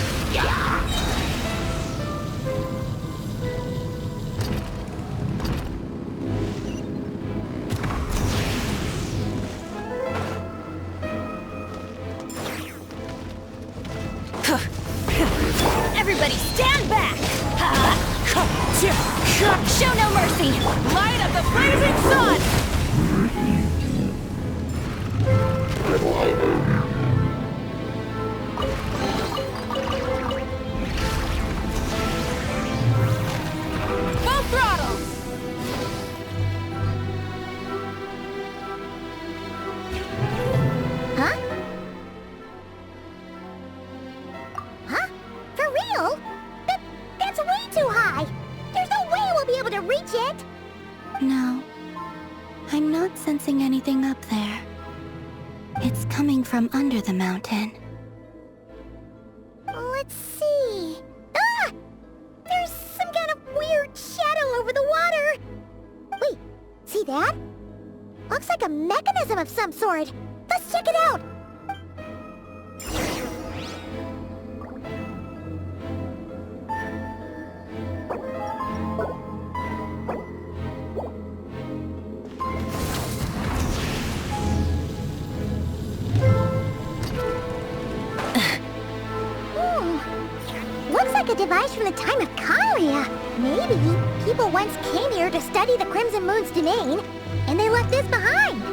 Everybody stand back! Show no mercy! Light of the blazing sun! Full throttle! Huh? Huh? For real? That's way too high! There's no way we'll be able to reach it! No. I'm not sensing anything up there. It's coming from under the mountain. Let's see... Ah! There's some kind of weird shadow over the water! Wait, see that? Looks like a mechanism of some sort. Let's check it out! Looks like a device from the time of Karia. Maybe people once came here to study the Crimson Moon's domain, and they left this behind.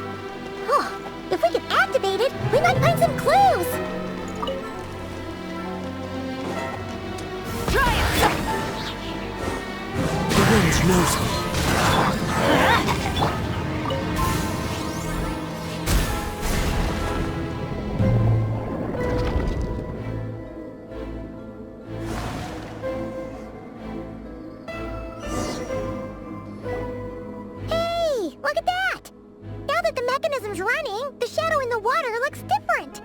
Oh, if we could activate it, we might find some clues. Try it! The wind knows me. Hey, look at that! Now that the mechanism's running, the shadow in the water looks different.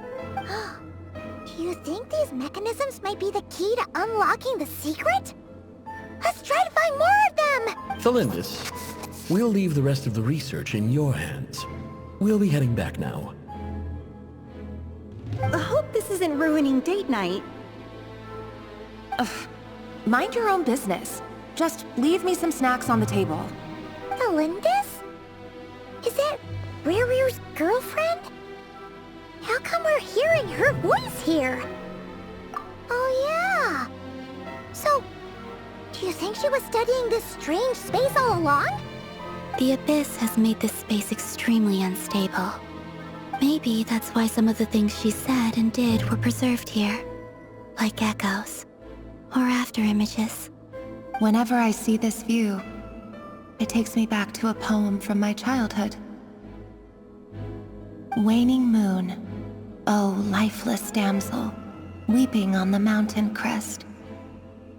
Do you think these mechanisms might be the key to unlocking the secret? Let's try to find more of them! Felindis, we'll leave the rest of the research in your hands. We'll be heading back now. I hope this isn't ruining date night. Ugh. Mind your own business. Just leave me some snacks on the table. Felindis? Is that Rear's girlfriend? How come we're hearing her voice here? Oh yeah! So, do you think she was studying this strange space all along? The Abyss has made this space extremely unstable. Maybe that's why some of the things she said and did were preserved here. Like echoes. Or after images. Whenever I see this view, it takes me back to a poem from my childhood. Waning moon, oh lifeless damsel, weeping on the mountain crest.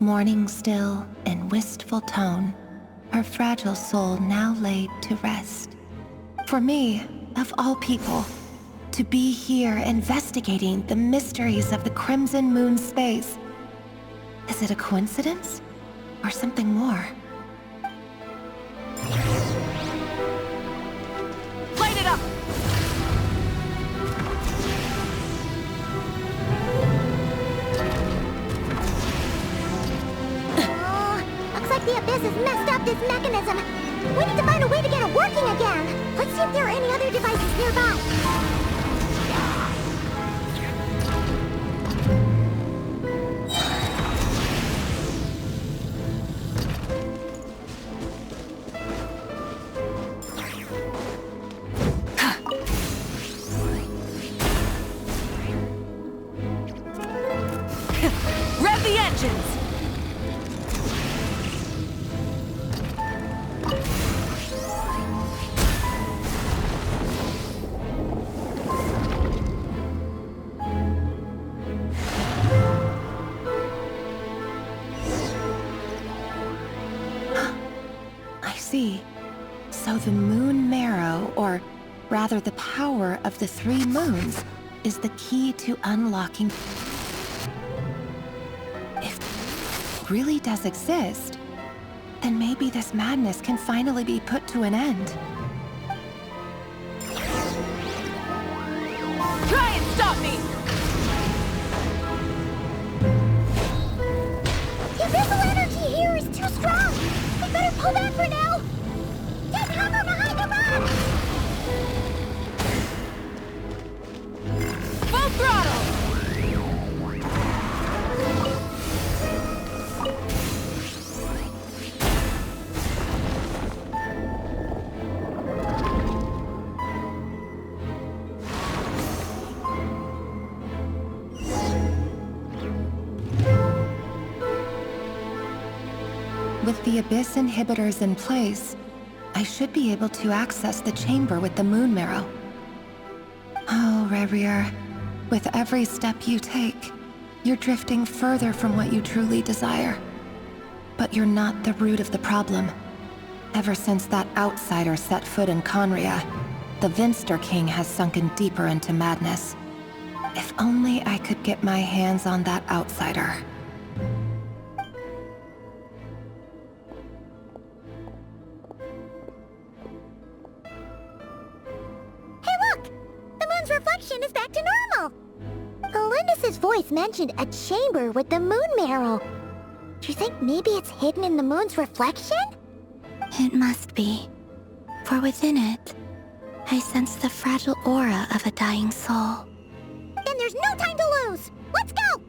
Mourning still in wistful tone, her fragile soul now laid to rest. For me, of all people, to be here investigating the mysteries of the Crimson Moon space. Is it a coincidence? Or something more? Light it up! Looks like the Abyss has messed up this mechanism. We need to find a way to get it working again. Let's see if there are any other devices nearby. Rev the engines! I see. So the moon marrow, or rather the power of the 3 moons, is the key to unlocking... If it really does exist, then maybe this madness can finally be put to an end. Try and stop me! The abyssal energy here is too strong! We better pull back for now! Get cover behind the rock! Full throttle! With the Abyss inhibitors in place, I should be able to access the chamber with the moon marrow. Oh, Rerir, with every step you take, you're drifting further from what you truly desire. But you're not the root of the problem. Ever since that outsider set foot in Conria, the Vinster King has sunken deeper into madness. If only I could get my hands on that outsider. Reflection is back to normal. Felindis' voice mentioned a chamber with the moon marrow. Do you think maybe it's hidden in the moon's reflection? It must be. For within it, I sense the fragile aura of a dying soul. Then there's no time to lose! Let's go!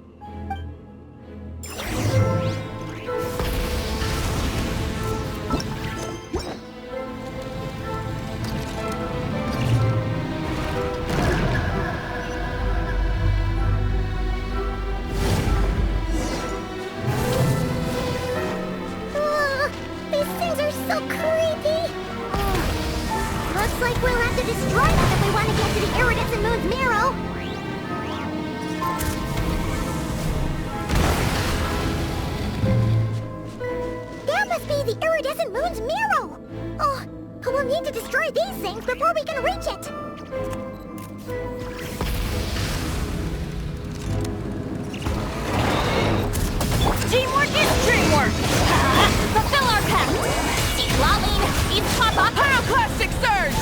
need to destroy these things before we can reach it! Teamwork is dreamwork! Fulfill our pact! Lolling, it's Papa! Pyroclastic surge!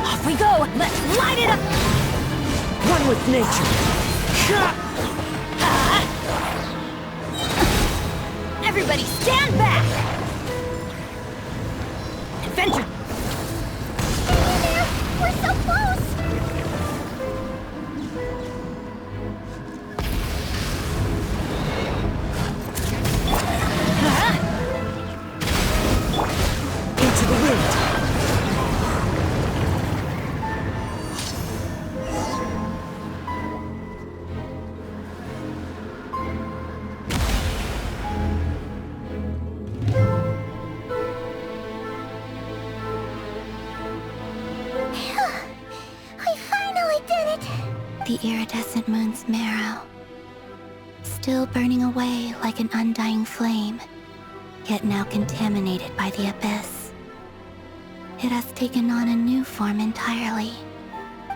Off we go! Let's light it up! One with nature. Everybody stand back! Adventure! We're so close! Into the wind. We finally did it! The iridescent moon's marrow, still burning away like an undying flame, yet now contaminated by the abyss. It has taken on a new form entirely.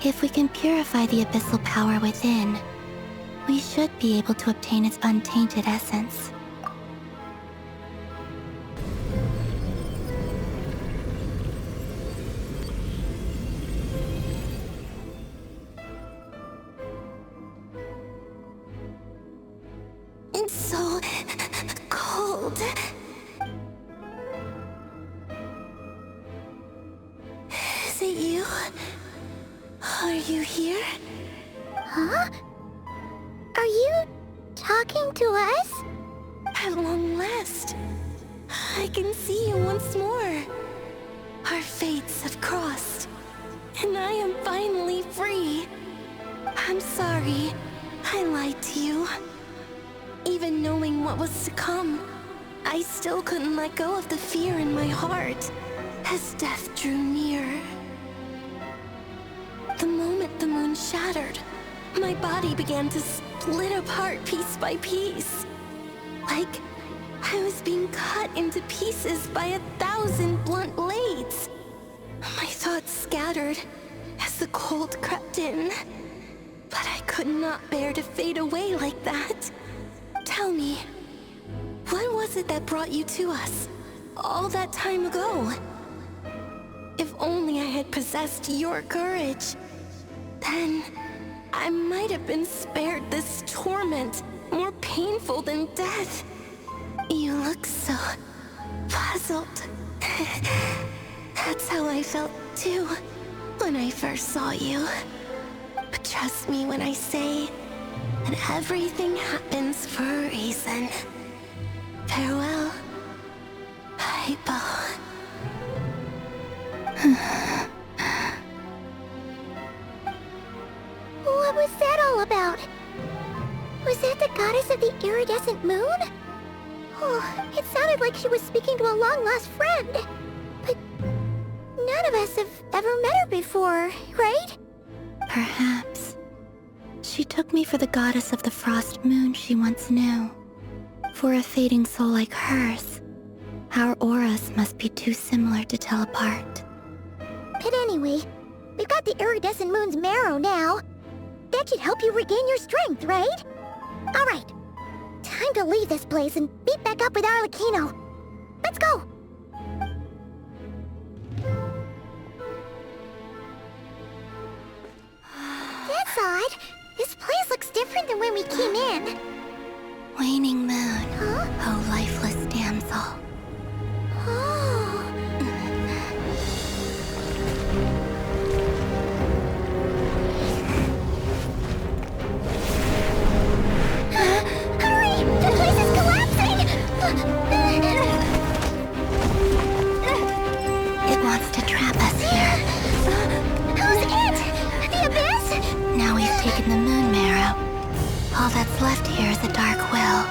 If we can purify the abyssal power within, we should be able to obtain its untainted essence. It's so cold. Is it you? Are you here? Huh? Are you talking to us? At long last, I can see you once more. Our fates have crossed, and I am finally free. I'm sorry, I lied to you. Even knowing what was to come, I still couldn't let go of the fear in my heart as death drew near. The moment the moon shattered, my body began to split apart piece by piece. Like I was being cut into pieces by 1,000 blunt blades. My thoughts scattered as the cold crept in. But I could not bear to fade away like that. Tell me, what was it that brought you to us all that time ago? If only I had possessed your courage, then I might have been spared this torment more painful than death. You look so puzzled. That's how I felt too when I first saw you. But trust me when I say that everything happens for a reason. Farewell, Hypo. What was that all about? Was that the goddess of the iridescent moon? Oh, it sounded like she was speaking to a long-lost friend. But none of us have ever met her before, right? Perhaps. She took me for the goddess of the frost moon she once knew. For a fading soul like hers, our auras must be too similar to tell apart. But anyway, we've got the iridescent moon's marrow now. That should help you regain your strength, right? Alright, time to leave this place and meet back up with Arlecchino. Let's go! That's odd. This place looks different than when we came in. Waning moon, Huh? oh lifeless damsel. Oh. Hurry! The place is collapsing! It wants to trap us the Dark will.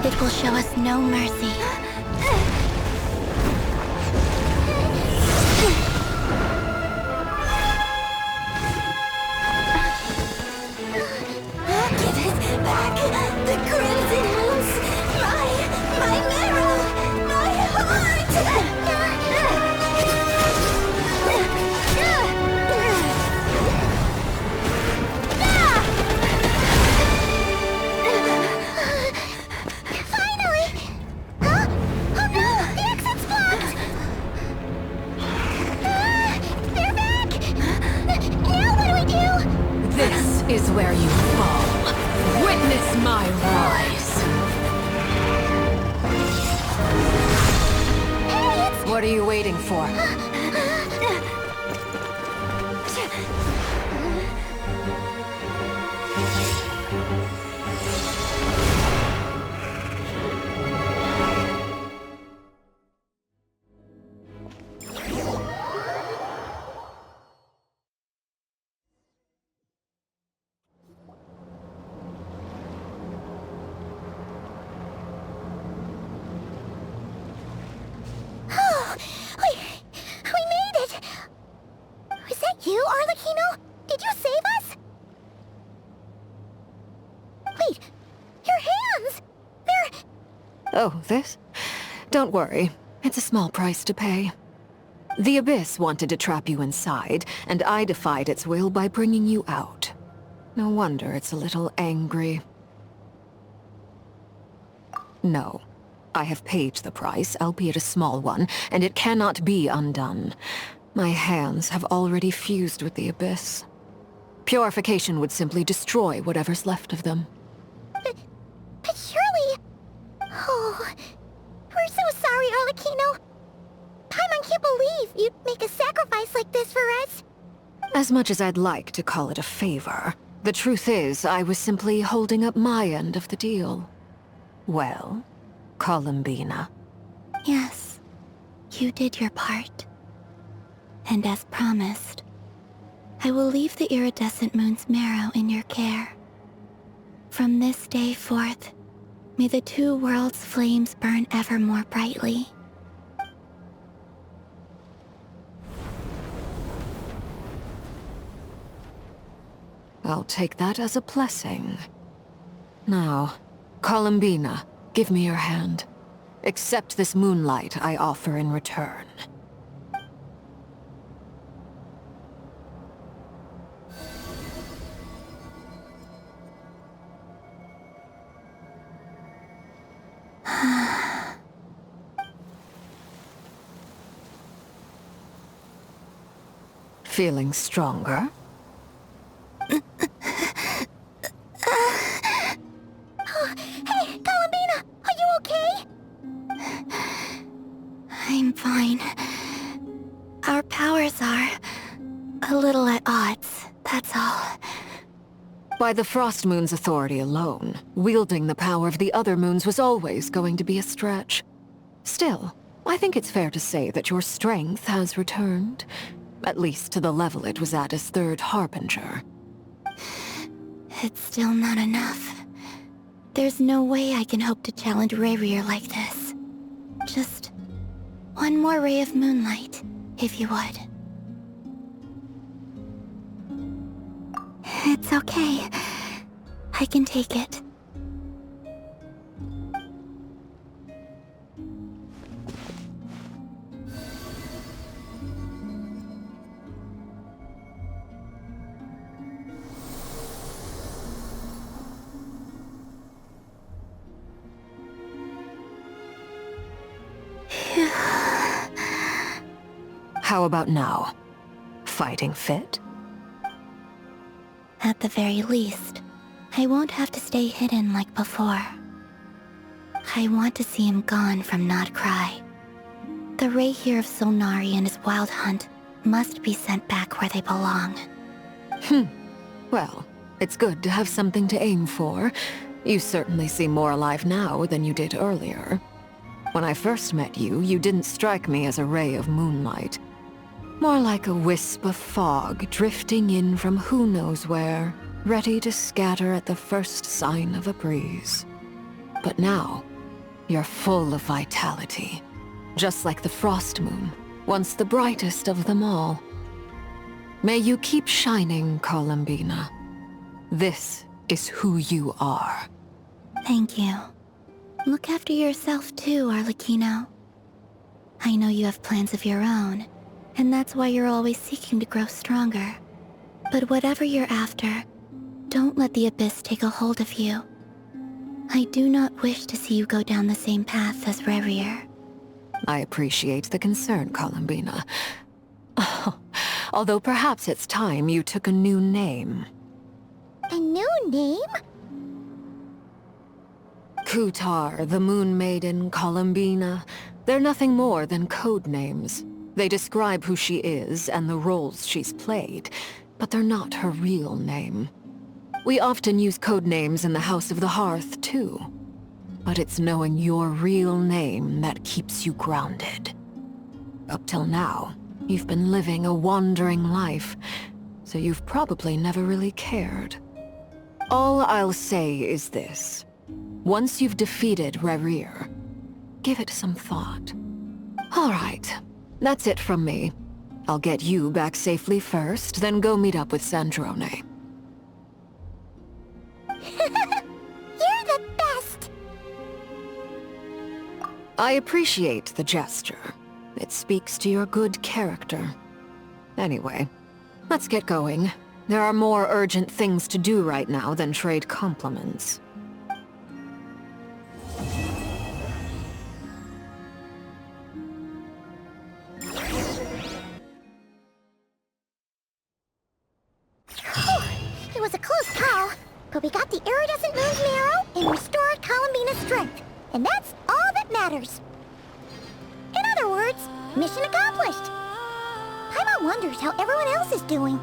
It will show us no mercy. Give it back! The Crimson Moons! My marrow! My heart! Finally! Huh? Oh no! The exit's blocked! They're back! Now what do we do? This is where you fall. Witness my rise. What are you waiting for? We made it! Was that you, Arlecchino? Did you save us? Wait, your hands! They're... Oh, this? Don't worry. It's a small price to pay. The Abyss wanted to trap you inside, and I defied its will by bringing you out. No wonder it's a little angry. No. I have paid the price, albeit a small one, and it cannot be undone. My hands have already fused with the Abyss. Purification would simply destroy whatever's left of them. But surely... Oh... We're so sorry, Arlecchino. Paimon can't believe you'd make a sacrifice like this for us. As much as I'd like to call it a favor, the truth is I was simply holding up my end of the deal. Well, Columbina. Yes, you did your part. And as promised, I will leave the iridescent moon's marrow in your care. From this day forth, may the two worlds' flames burn ever more brightly. I'll take that as a blessing. Now, Columbina, give me your hand. Accept this moonlight I offer in return. Feeling stronger? Hey, Columbina, are you okay? I'm fine. Our powers are a little at odds, that's all. By the Frost Moon's authority alone, wielding the power of the other moons was always going to be a stretch. Still, I think it's fair to say that your strength has returned. At least to the level it was at as Third Harbinger. It's still not enough. There's no way I can hope to challenge Rayrir like this. Just one more ray of moonlight, if you would. It's okay. I can take it. How about now? Fighting fit? At the very least, I won't have to stay hidden like before. I want to see him gone from Nodcry. The Rayhir of Solnari and his wild hunt must be sent back where they belong. Well, it's good to have something to aim for. You certainly seem more alive now than you did earlier. When I first met you, you didn't strike me as a ray of moonlight. More like a wisp of fog drifting in from who knows where. ready to scatter at the first sign of a breeze. But now, you're full of vitality, just like the Frost Moon, once the brightest of them all. May you keep shining, Columbina. This is who you are. Thank you. Look after yourself too, Arlecchino. I know you have plans of your own, and that's why you're always seeking to grow stronger. But whatever you're after, don't let the Abyss take a hold of you. I do not wish to see you go down the same path as Rerir. I appreciate the concern, Columbina. Although perhaps it's time you took a new name. A new name? Kutar, the Moon Maiden, Columbina. They're nothing more than code names. They describe who she is and the roles she's played, but they're not her real name. We often use code names in the House of the Hearth, too. But it's knowing your real name that keeps you grounded. Up till now, you've been living a wandering life, so you've probably never really cared. All I'll say is this. Once you've defeated Rerir, give it some thought. All right, that's it from me. I'll get you back safely first, then go meet up with Sandrone. You're the best! I appreciate the gesture. It speaks to your good character. Anyway, let's get going. There are more urgent things to do right now than trade compliments. It was a close call, but we got the iridescent moon's marrow and restored Columbina's strength. And that's all that matters. In other words, mission accomplished. Paimon wonders how everyone else is doing.